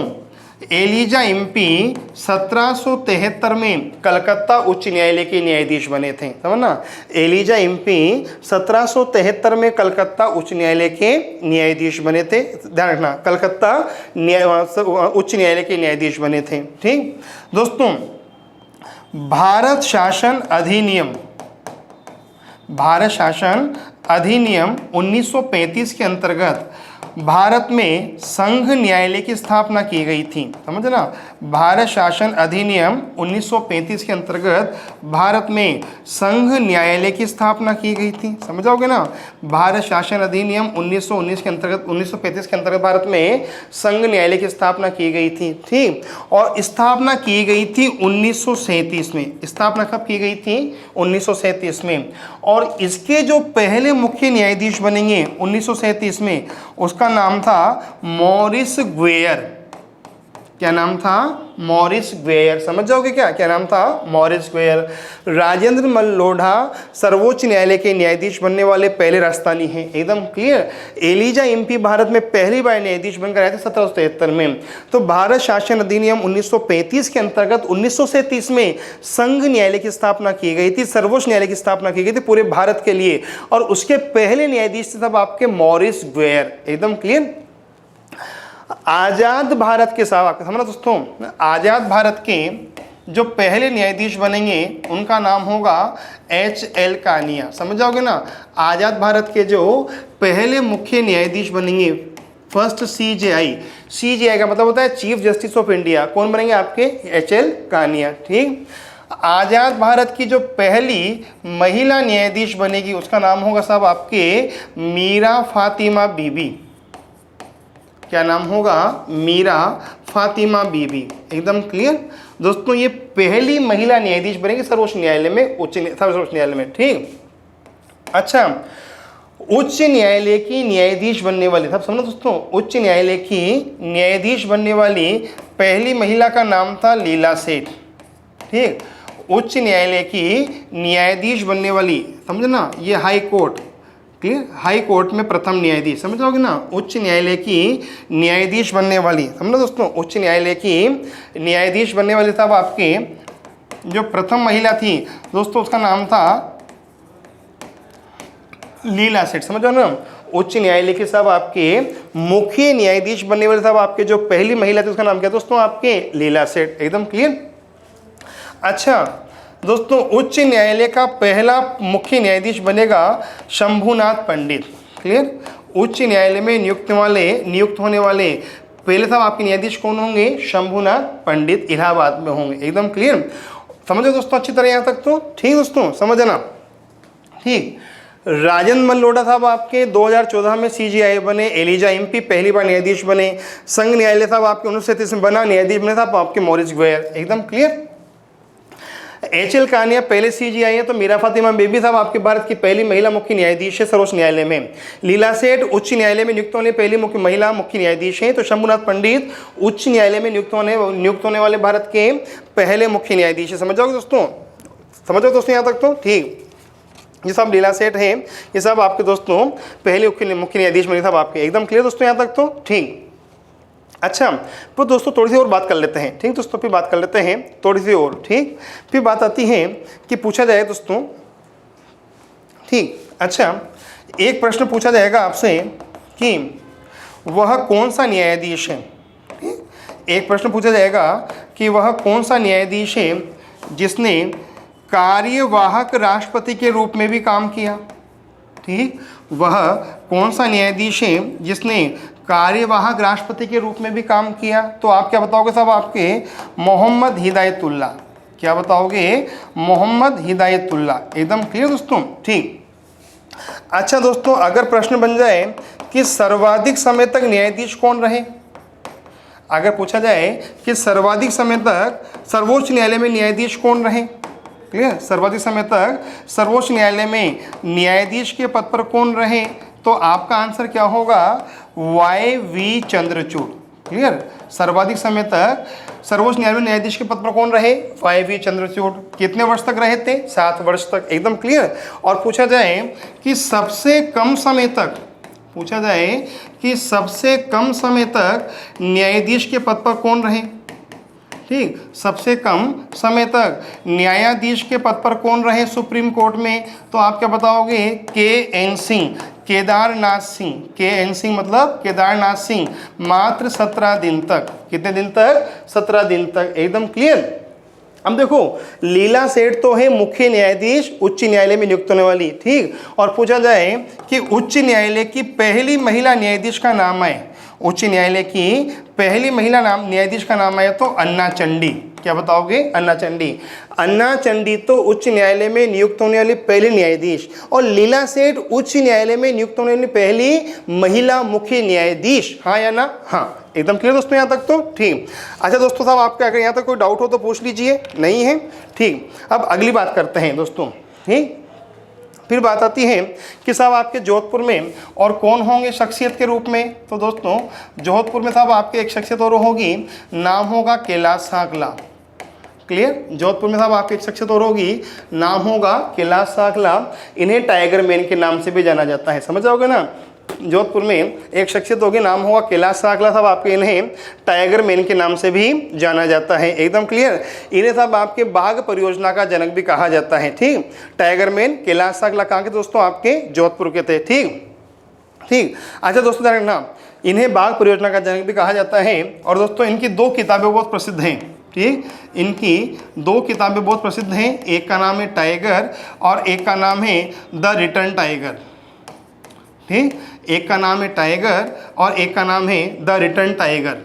एलिजा इम्पी 1773 में कलकत्ता उच्च न्यायालय के न्यायाधीश बने थे। समझना, एलिजा इम्पी 1773 में कलकत्ता उच्च न्यायालय के न्यायाधीश बने थे। ध्यान रखना, कलकत्ता उच्च न्यायालय के न्यायाधीश बने थे। ठीक दोस्तों, भारत शासन अधिनियम 1935 के अंतर्गत भारत में संघ न्यायालय की स्थापना की गई थी। समझ ना, भारत शासन अधिनियम 1935 के अंतर्गत भारत में संघ न्यायालय की स्थापना की गई थी। समझोगे ना, भारत शासन अधिनियम 1919 के अंतर्गत 1935 के अंतर्गत भारत में संघ न्यायालय की स्थापना की गई थी। ठीक, और स्थापना की गई थी 1937 में। स्थापना कब की गई थी? 1937 में। और इसके जो पहले मुख्य न्यायाधीश बनेंगे 1937 में, उसका नाम था मॉरिस ग्वेयर। क्या नाम था? मॉरिस ग्वेयर। समझ जाओगे क्या नाम था? मॉरिस ग्वेयर। राजेंद्र मल लोढ़ा सर्वोच्च न्यायालय के न्यायाधीश बनने वाले पहले राजस्थानी हैं। एकदम क्लियर। एलिजा इम्पी भारत में पहली बार न्यायाधीश बनकर आए थे 1773 में। तो भारत शासन अधिनियम 1935 के अंतर्गत 1937 में संघ न्यायालय की स्थापना की गई थी, सर्वोच्च न्यायालय की स्थापना की गई थी पूरे भारत के लिए। और उसके पहले न्यायाधीश थे तब आपके मॉरिस ग्वेयर। एकदम क्लियर। आज़ाद भारत के साहब समझना दोस्तों, आज़ाद भारत के जो पहले न्यायाधीश बनेंगे उनका नाम होगा HL कानिया। समझ जाओगे ना, आज़ाद भारत के जो पहले मुख्य न्यायाधीश बनेंगे फर्स्ट CJI का मतलब होता है चीफ जस्टिस ऑफ इंडिया। कौन बनेंगे आपके? HL कानिया। ठीक। आज़ाद भारत की जो पहली महिला न्यायाधीश बनेगी उसका नाम होगा साहब आपके मीरा फातिमा बीबी। क्या नाम होगा? मीरा फातिमा बीबी। एकदम क्लियर दोस्तों, ये पहली महिला न्यायाधीश बनेगी सर्वोच्च न्यायालय में, सर्वोच्च न्यायालय में। ठीक। अच्छा, उच्च न्यायालय की न्यायाधीश बनने वाली, सब समझो दोस्तों, उच्च न्यायालय की न्यायाधीश बनने वाली पहली महिला का नाम था लीला सेठ। ठीक। उच्च न्यायालय की न्यायाधीश बनने वाली, समझना, ये high court, clear, high court में प्रथम न्यायाधीश, समझ जाओगे ना। उच्च न्यायालय की न्यायाधीश बनने वाली, समझो दोस्तों, उच्च न्यायालय की न्यायाधीश बनने वाली साहब आपके जो प्रथम महिला थी दोस्तों उसका नाम था लीला सेठ, समझो ना। उच्च न्यायालय के साहब आपके मुख्य न्यायाधीश बनने वाले साहब आपके जो पहली महिला थी उसका नाम क्या दोस्तों? आपके लीला सेठ। एकदम क्लियर। अच्छा दोस्तों, उच्च न्यायालय का पहला मुख्य न्यायाधीश बनेगा शंभुनाथ पंडित। क्लियर। उच्च न्यायालय में नियुक्त होने वाले पहले साहब आपके न्यायाधीश कौन होंगे? शंभुनाथ पंडित, इलाहाबाद में होंगे। एकदम क्लियर। समझो दोस्तों अच्छी तरह यहाँ तक तो? ठीक दोस्तों, समझना। ठीक। राजेंद्र मल्होत्रा साहब आपके 2014 में CJI बने। एलिजा MP पहली बार न्यायाधीश बने। संघ न्यायालय साहब आपके 1937 में बना, न्यायाधीश बने साहब आपके मॉरिस ग्वेयर। एकदम क्लियर। HL कानिया पहले CJI है, तो मीरा फातिमा बीबी साहब आपके भारत की पहली महिला मुख्य न्यायाधीश है सर्वोच्च न्यायालय में। लीला सेठ उच्च न्यायालय में नियुक्त होने पहली महिला मुख्य न्यायाधीश है। तो शंभुनाथ पंडित उच्च न्यायालय में नियुक्त होने वाले भारत के पहले मुख्य न्यायाधीश है। समझ जाओगे दोस्तों? समझो दोस्तों यहाँ तक तो? ठीक। ये सब लीला सेठ हैं, ये सब आपके दोस्तों पहले मुख्य न्यायाधीश बने साहब आपके। एकदम क्लियर दोस्तों यहाँ तक तो? ठीक। अच्छा, तो दोस्तों थोड़ी सी और बात कर लेते हैं। ठीक दोस्तों, फिर बात कर लेते हैं थोड़ी सी और। ठीक। फिर बात आती है कि पूछा जाए दोस्तों, ठीक, अच्छा, एक प्रश्न पूछा जाएगा आपसे कि वह कौन सा न्यायाधीश है। एक प्रश्न पूछा जाएगा कि वह कौन सा न्यायाधीश है जिसने कार्यवाहक राष्ट्रपति के रूप में भी काम किया। ठीक। वह कौन सा न्यायाधीश है जिसने कार्यवाहक राष्ट्रपति के रूप में भी काम किया? तो आप क्या बताओगे साहब? आपके मोहम्मद हिदायतुल्ला। क्या बताओगे? मोहम्मद हिदायतुल्ला। एकदम क्लियर दोस्तों? ठीक। अच्छा दोस्तों, अगर प्रश्न बन जाए कि सर्वाधिक समय तक न्यायाधीश कौन रहे, अगर पूछा जाए कि सर्वाधिक समय तक सर्वोच्च न्यायालय में न्यायाधीश कौन रहे, क्लियर, सर्वाधिक समय तक सर्वोच्च न्यायालय में न्यायाधीश के पद पर कौन रहे, तो आपका आंसर क्या होगा? YV चंद्रचूड़। क्लियर। सर्वाधिक समय तक सर्वोच्च न्यायालय में न्यायाधीश के पद पर कौन रहे? YV चंद्रचूड़। कितने वर्ष तक रहे थे? 7 वर्ष तक। एकदम क्लियर। और पूछा जाए कि सबसे कम समय तक, पूछा जाए कि सबसे कम समय तक न्यायाधीश के पद पर कौन रहे? ठीक, सबसे कम समय तक न्यायाधीश के पद पर कौन रहे सुप्रीम कोर्ट में? तो आप क्या बताओगे? KN सिंह, केदारनाथ सिंह। KN सिंह मतलब केदारनाथ सिंह, मात्र 17 दिन तक। कितने दिन तक? 17 दिन तक। एकदम क्लियर। अब देखो, लीला सेठ तो है मुख्य न्यायाधीश उच्च न्यायालय में नियुक्त होने वाली। ठीक। और पूछा जाए कि उच्च न्यायालय की पहली महिला न्यायाधीश का नाम है, उच्च न्यायालय की पहली महिला न्यायाधीश का नाम है तो अन्ना चंडी। क्या बताओगे? अन्ना चंडी। अन्ना चंडी तो उच्च न्यायालय में नियुक्त होने वाली पहली न्यायाधीश, और लीला सेठ उच्च न्यायालय में नियुक्त होने वाली पहली महिला मुख्य न्यायाधीश। हाँ या ना? हाँ। एकदम क्लियर दोस्तों यहाँ तक तो? ठीक। अच्छा दोस्तों साहब, आपके अगर यहाँ तक कोई डाउट हो तो पूछ लीजिए। नहीं है? ठीक। अब अगली बात करते हैं दोस्तों। ठीक। फिर बात आती है कि साहब आपके जोधपुर में और कौन होंगे शख्सियत के रूप में? तो दोस्तों जोधपुर में साहब आपके एक शख्सियत और होगी, नाम होगा कैलाश सांकला। क्लियर। जोधपुर में साहब आपकी एक शख्सियत और होगी, नाम होगा कैलाश सांकला। इन्हें टाइगर मैन के नाम से भी जाना जाता है। समझ जाओगे ना? जोधपुर में एक शख्सियत होगी, नाम होगा कैलाश सांकला साहब आपके, इन्हें टाइगर मैन के नाम से भी जाना जाता है। एकदम क्लियर। इन्हें साहब आपके बाघ परियोजना का जनक भी कहा जाता है। ठीक। टाइगर मैन कैलाश सांकला कहाँ के दोस्तों? आपके जोधपुर के थे। ठीक। ठीक। अच्छा दोस्तों ना, इन्हें बाघ परियोजना का जनक भी कहा जाता है। और दोस्तों इनकी 2 किताबें बहुत प्रसिद्ध हैं। ठीक। इनकी 2 किताबें बहुत प्रसिद्ध हैं। एक का नाम है टाइगर और एक का नाम है द रिटर्न टाइगर। ठीक। एक का नाम है टाइगर और एक का नाम है द रिटर्न टाइगर।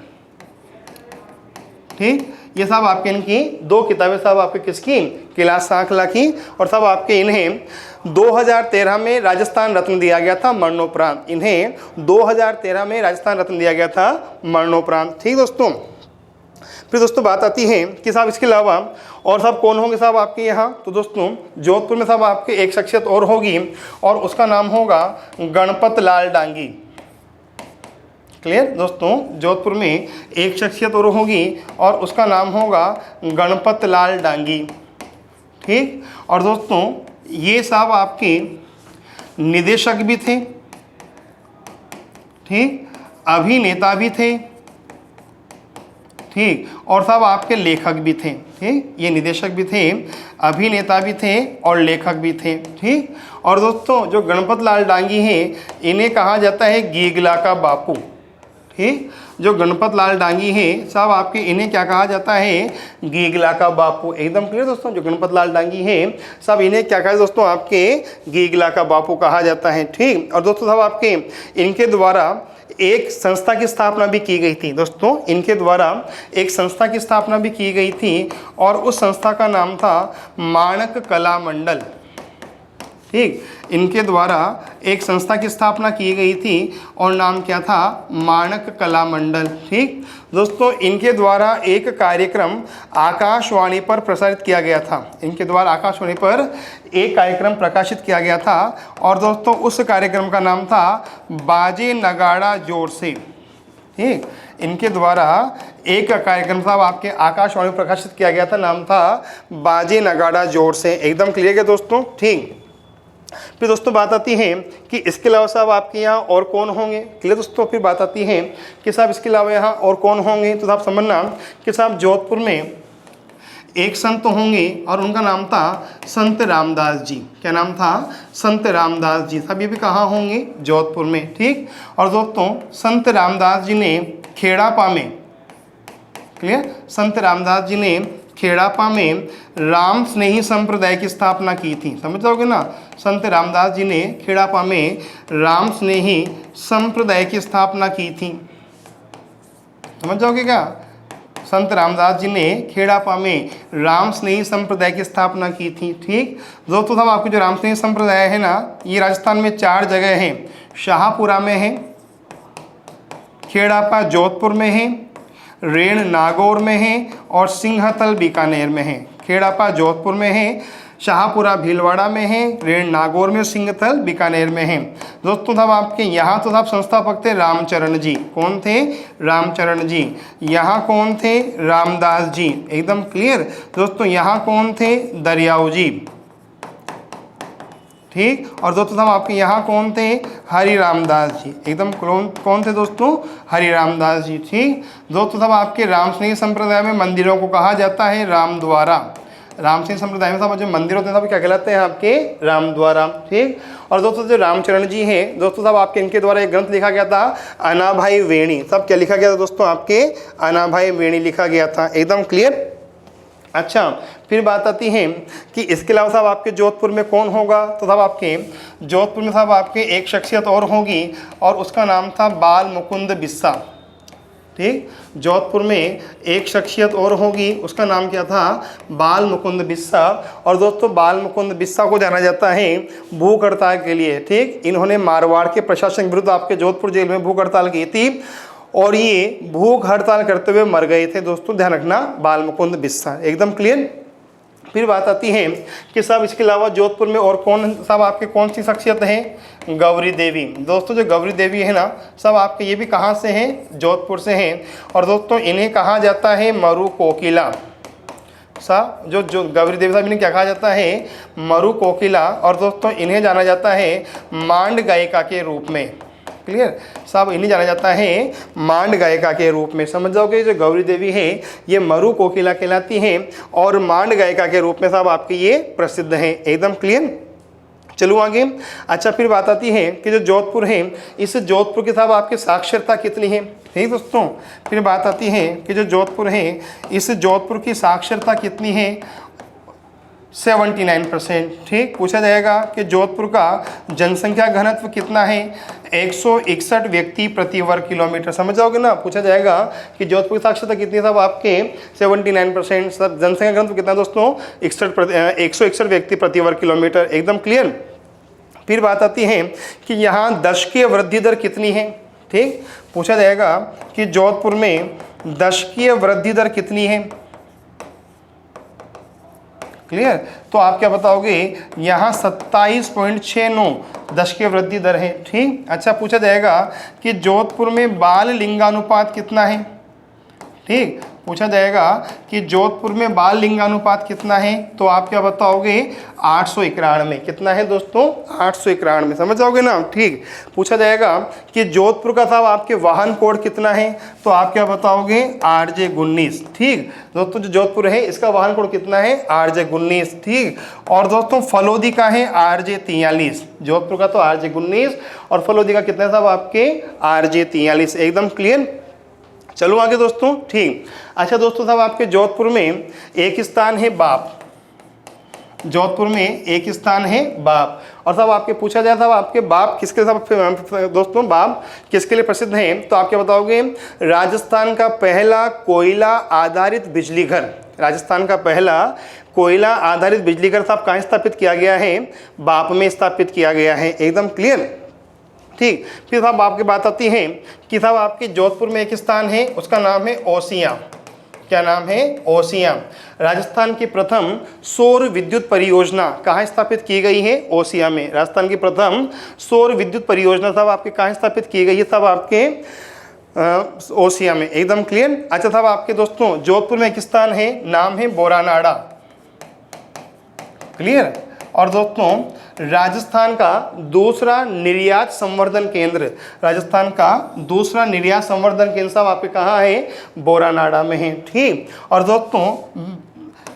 ठीक, ये सब आपके इनकी दो किताबें सब आपके किसकी, कैलाश सांखला की, और सब आपके इन्हें 2013 में राजस्थान रत्न दिया गया था मरणोपरांत। इन्हें 2013 में राजस्थान रत्न दिया गया था मरणोपरांत। ठीक दोस्तों, फिर दोस्तों बात आती है कि साहब इसके अलावा और सब कौन होंगे साहब आपके यहाँ। तो दोस्तों जोधपुर में साहब आपके एक शख्सियत और होगी और उसका नाम होगा गणपत लाल डांगी। क्लियर दोस्तों, जोधपुर में एक शख्सियत और होगी और उसका नाम होगा गणपत लाल डांगी। ठीक, और दोस्तों ये साहब आपके निदेशक भी थे, ठीक, अभिनेता भी थे, ठीक, और साहब आपके लेखक भी थे। ठीक, ये निदेशक भी थे, अभिनेता भी थे और लेखक भी थे। ठीक, और दोस्तों जो गणपत लाल डांगी हैं इन्हें कहा जाता है गीगला का बापू। ठीक, जो गणपत लाल डांगी हैं साहब आपके इन्हें क्या कहा जाता है, गीगला का बापू। एकदम क्लियर दोस्तों, जो गणपत लाल डांगी हैं साहब इन्हें क्या कहा है दोस्तों, आपके गीगला का बापू कहा जाता है। ठीक, और दोस्तों साहब आपके इनके द्वारा एक संस्था की स्थापना भी की गई थी। दोस्तों इनके द्वारा एक संस्था की स्थापना भी की गई थी और उस संस्था का नाम था माणक कला मंडल। ठीक, इनके द्वारा एक संस्था की स्थापना की गई थी और नाम क्या था, माणक कला मंडल। ठीक दोस्तों, इनके द्वारा एक कार्यक्रम आकाशवाणी पर प्रसारित किया गया था। इनके द्वारा आकाशवाणी पर एक कार्यक्रम प्रकाशित किया गया था और दोस्तों उस कार्यक्रम का नाम था बाजे नगाड़ा जोर से। ठीक, इनके द्वारा एक कार्यक्रम साहब आपके आकाशवाणी पर प्रकाशित किया गया था, नाम था बाजे नगाड़ा जोर से। एकदम क्लियर है दोस्तों। ठीक, फिर दोस्तों बात आती है कि इसके अलावा साहब आपके यहाँ और कौन होंगे। क्लियर दोस्तों, फिर बात आती है कि साहब इसके अलावा यहाँ और कौन होंगे। तो साहब समझना कि साहब जोधपुर में एक संत होंगे और उनका नाम था संत रामदास जी। क्या नाम था, संत रामदास जी। साहब ये भी कहाँ होंगे, जोधपुर में। ठीक, और दोस्तों संत रामदास जी ने खेड़ापा में, क्लियर, संत रामदास जी ने खेड़ापा में राम स्नेही संप्रदाय की स्थापना की थी। समझ जाओगे ना, संत रामदास जी ने खेड़ापा में राम स्नेही संप्रदाय की स्थापना की थी। समझ जाओगे क्या, संत रामदास जी ने खेड़ापा में राम स्नेही संप्रदाय की स्थापना की थी। ठीक दोस्तों, साहब आपके जो राम स्नेही संप्रदाय है ना, ये राजस्थान में 4 जगह हैं। शाहपुरा में है, खेड़ापा जोधपुर में है, रेण नागौर में है और सिंहथल बीकानेर में है। खेड़ापा जोधपुर में है, शाहपुरा भीलवाड़ा में है, रेण नागौर में, सिंहथल बीकानेर में है। दोस्तों साहब आपके यहाँ तो साहब संस्थापक थे रामचरण जी। कौन थे, रामचरण जी। यहाँ कौन थे, रामदास जी। एकदम क्लियर दोस्तों, यहाँ कौन थे, दरियाऊ जी। ठीक, और दोस्तों साहब आपके यहाँ कौन थे, हरि रामदास जी। एकदम कौन थे दोस्तों, हरि रामदास जी। ठीक दोस्तों, साहब आपके राम स्नेही संप्रदाय में मंदिरों को कहा जाता है राम द्वारा। राम स्नेही संप्रदाय में साहब जो मंदिर होते हैं साहब क्या कहलाते हैं, आपके राम द्वारा। ठीक, और दोस्तों जो रामचरण जी हैं दोस्तों साहब आपके इनके द्वारा एक ग्रंथ लिखा गया था अनाभाई वेणी। सब क्या लिखा गया था दोस्तों, आपके अनाभाई वेणी लिखा गया था। एकदम क्लियर। अच्छा, फिर बात आती है कि इसके अलावा साहब आपके जोधपुर में कौन होगा। तो साहब आपके जोधपुर में साहब आपके एक शख्सियत और होगी और उसका नाम था बाल मुकुंद बिस्सा। ठीक, जोधपुर में एक शख्सियत और होगी, उसका नाम क्या था, बाल मुकुंद बिस्सा। और दोस्तों बाल मुकुंद बिस्सा को जाना जाता है भूख हड़ताल के लिए। ठीक, इन्होंने मारवाड़ के प्रशासन के विरुद्ध आपके जोधपुर जेल में भूख हड़ताल की थी और ये भूख हड़ताल करते हुए मर गए थे। दोस्तों ध्यान रखना, बाल मुकुंद बिस्सा। एकदम क्लियर। फिर बात आती है कि साहब इसके अलावा जोधपुर में और कौन साहब आपके कौन सी शख्सियत है, गौरी देवी। दोस्तों जो गौरी देवी है ना साहब आपके, ये भी कहाँ से हैं, जोधपुर से हैं। और दोस्तों इन्हें कहा जाता है मरु कोकिला। साहब जो गौरी देवी साहब इन्हें क्या कहा जाता है, मरु कोकिला। और दोस्तों इन्हें जाना जाता है मांड गायिका के रूप में। क्लियर साहब, इन्हें जाना जाता है मांड गायिका के रूप में। समझ जाओगे, जो गौरी देवी है ये मरु कोकिला कहलाती हैं और मांड गायिका के रूप में साहब आपके ये प्रसिद्ध हैं। एकदम क्लियर। चलो आगे। अच्छा, फिर बात आती है कि जो जोधपुर है, इस जोधपुर की साहब आपकी साक्षरता कितनी है। ठीक दोस्तों, फिर बात आती है कि जो जोधपुर है, इस जोधपुर की साक्षरता कितनी है। 79%। ठीक, पूछा जाएगा कि जोधपुर का जनसंख्या घनत्व कितना है, 161 व्यक्ति प्रति वर्ग किलोमीटर। समझ जाओगे ना, पूछा जाएगा कि जोधपुर की साक्षरता कितनी था, आपके 79%। सब जनसंख्या घनत्व कितना दोस्तों, 161 व्यक्ति प्रति वर्ग किलोमीटर। एकदम क्लियर। फिर बात आती है कि यहाँ दशकीय वृद्धि दर कितनी है। ठीक, पूछा जाएगा कि जोधपुर में दशकीय वृद्धि दर कितनी है। क्लियर, तो आप क्या बताओगे, यहाँ 27.69 दशकीय वृद्धि दर है। ठीक, अच्छा पूछा जाएगा कि जोधपुर में बाल लिंगानुपात कितना है। ठीक, पूछा जाएगा कि जोधपुर में बाल लिंगानुपात कितना है, तो आप क्या बताओगे, 891। कितना है दोस्तों, 891। समझ जाओगे ना। ठीक, पूछा जाएगा कि जोधपुर का साहब आपके वाहन कोड कितना है, तो आप क्या बताओगे, RJ19। ठीक दोस्तों, जो जोधपुर है इसका वाहन कोड कितना है, RJ19। ठीक, और दोस्तों फलोदी का है RJ43। जोधपुर का तो RJ19 और फलोदी का कितना है साहब, आपके RJ43। एकदम क्लियर। चलो आगे दोस्तों। ठीक, अच्छा दोस्तों साहब आपके जोधपुर में एक स्थान है बाप। जोधपुर में एक स्थान है बाप। और साहब आपके पूछा जाए साहब आपके बाप किसके साहब दोस्तों, बाप किसके लिए प्रसिद्ध है, तो आप क्या बताओगे, राजस्थान का पहला कोयला आधारित बिजली घर। राजस्थान का पहला कोयला आधारित बिजली घर साहब कहाँ स्थापित किया गया है, बाप में स्थापित किया गया है। एकदम क्लियर। ठीक, फिर साहब आपकी बात आती है कि साहब आपके जोधपुर में एक स्थान है, उसका नाम है ओसियां। क्या नाम है, ओसियां। राजस्थान की प्रथम सौर विद्युत परियोजना कहाँ स्थापित की गई है, ओसियां में। राजस्थान की प्रथम सौर विद्युत परियोजना साहब आपके कहाँ स्थापित की गई है, साहब आपके ओसियां में। एकदम क्लियर। अच्छा साहब आपके दोस्तों जोधपुर में एक स्थान है, नाम है बोरानाड़ा। क्लियर। और दोस्तों राजस्थान का दूसरा निर्यात संवर्धन केंद्र, राजस्थान का दूसरा निर्यात संवर्धन केंद्र साहब आपके कहाँ है, बोरानाड़ा में है। ठीक, और दोस्तों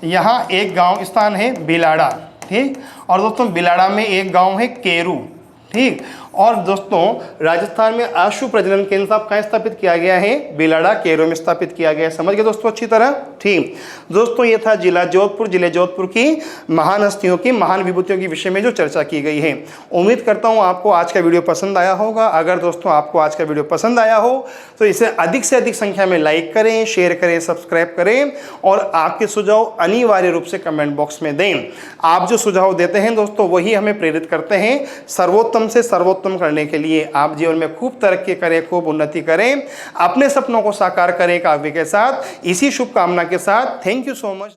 यहाँ एक गांव स्थान है बिलाड़ा। ठीक, और दोस्तों बिलाड़ा में एक गांव है केरू। ठीक, और दोस्तों राजस्थान में आशु प्रजनन केंद्र साहब कहाँ स्थापित किया गया है, बिलाड़ा केरू में स्थापित किया गया है। समझ गए दोस्तों अच्छी तरह। ठीक दोस्तों, ये था जिला जोधपुर, जिले जोधपुर की महान हस्तियों की, महान विभूतियों के विषय में जो चर्चा की गई है। उम्मीद करता हूँ आपको आज का वीडियो पसंद आया होगा। अगर दोस्तों आपको आज का वीडियो पसंद आया हो तो इसे अधिक से अधिक संख्या में लाइक करें, शेयर करें, सब्सक्राइब करें और आपके सुझाव अनिवार्य रूप से कमेंट बॉक्स में दें। आप जो सुझाव देते हैं दोस्तों वही हमें प्रेरित करते हैं सर्वोत्तम से सर्वोत्तम करने के लिए। आप जीवन में खूब तरक्की करें, खूब उन्नति करें, अपने सपनों को साकार करें काव्य के साथ। इसी शुभकामना के साथ थैंक यू सो मच।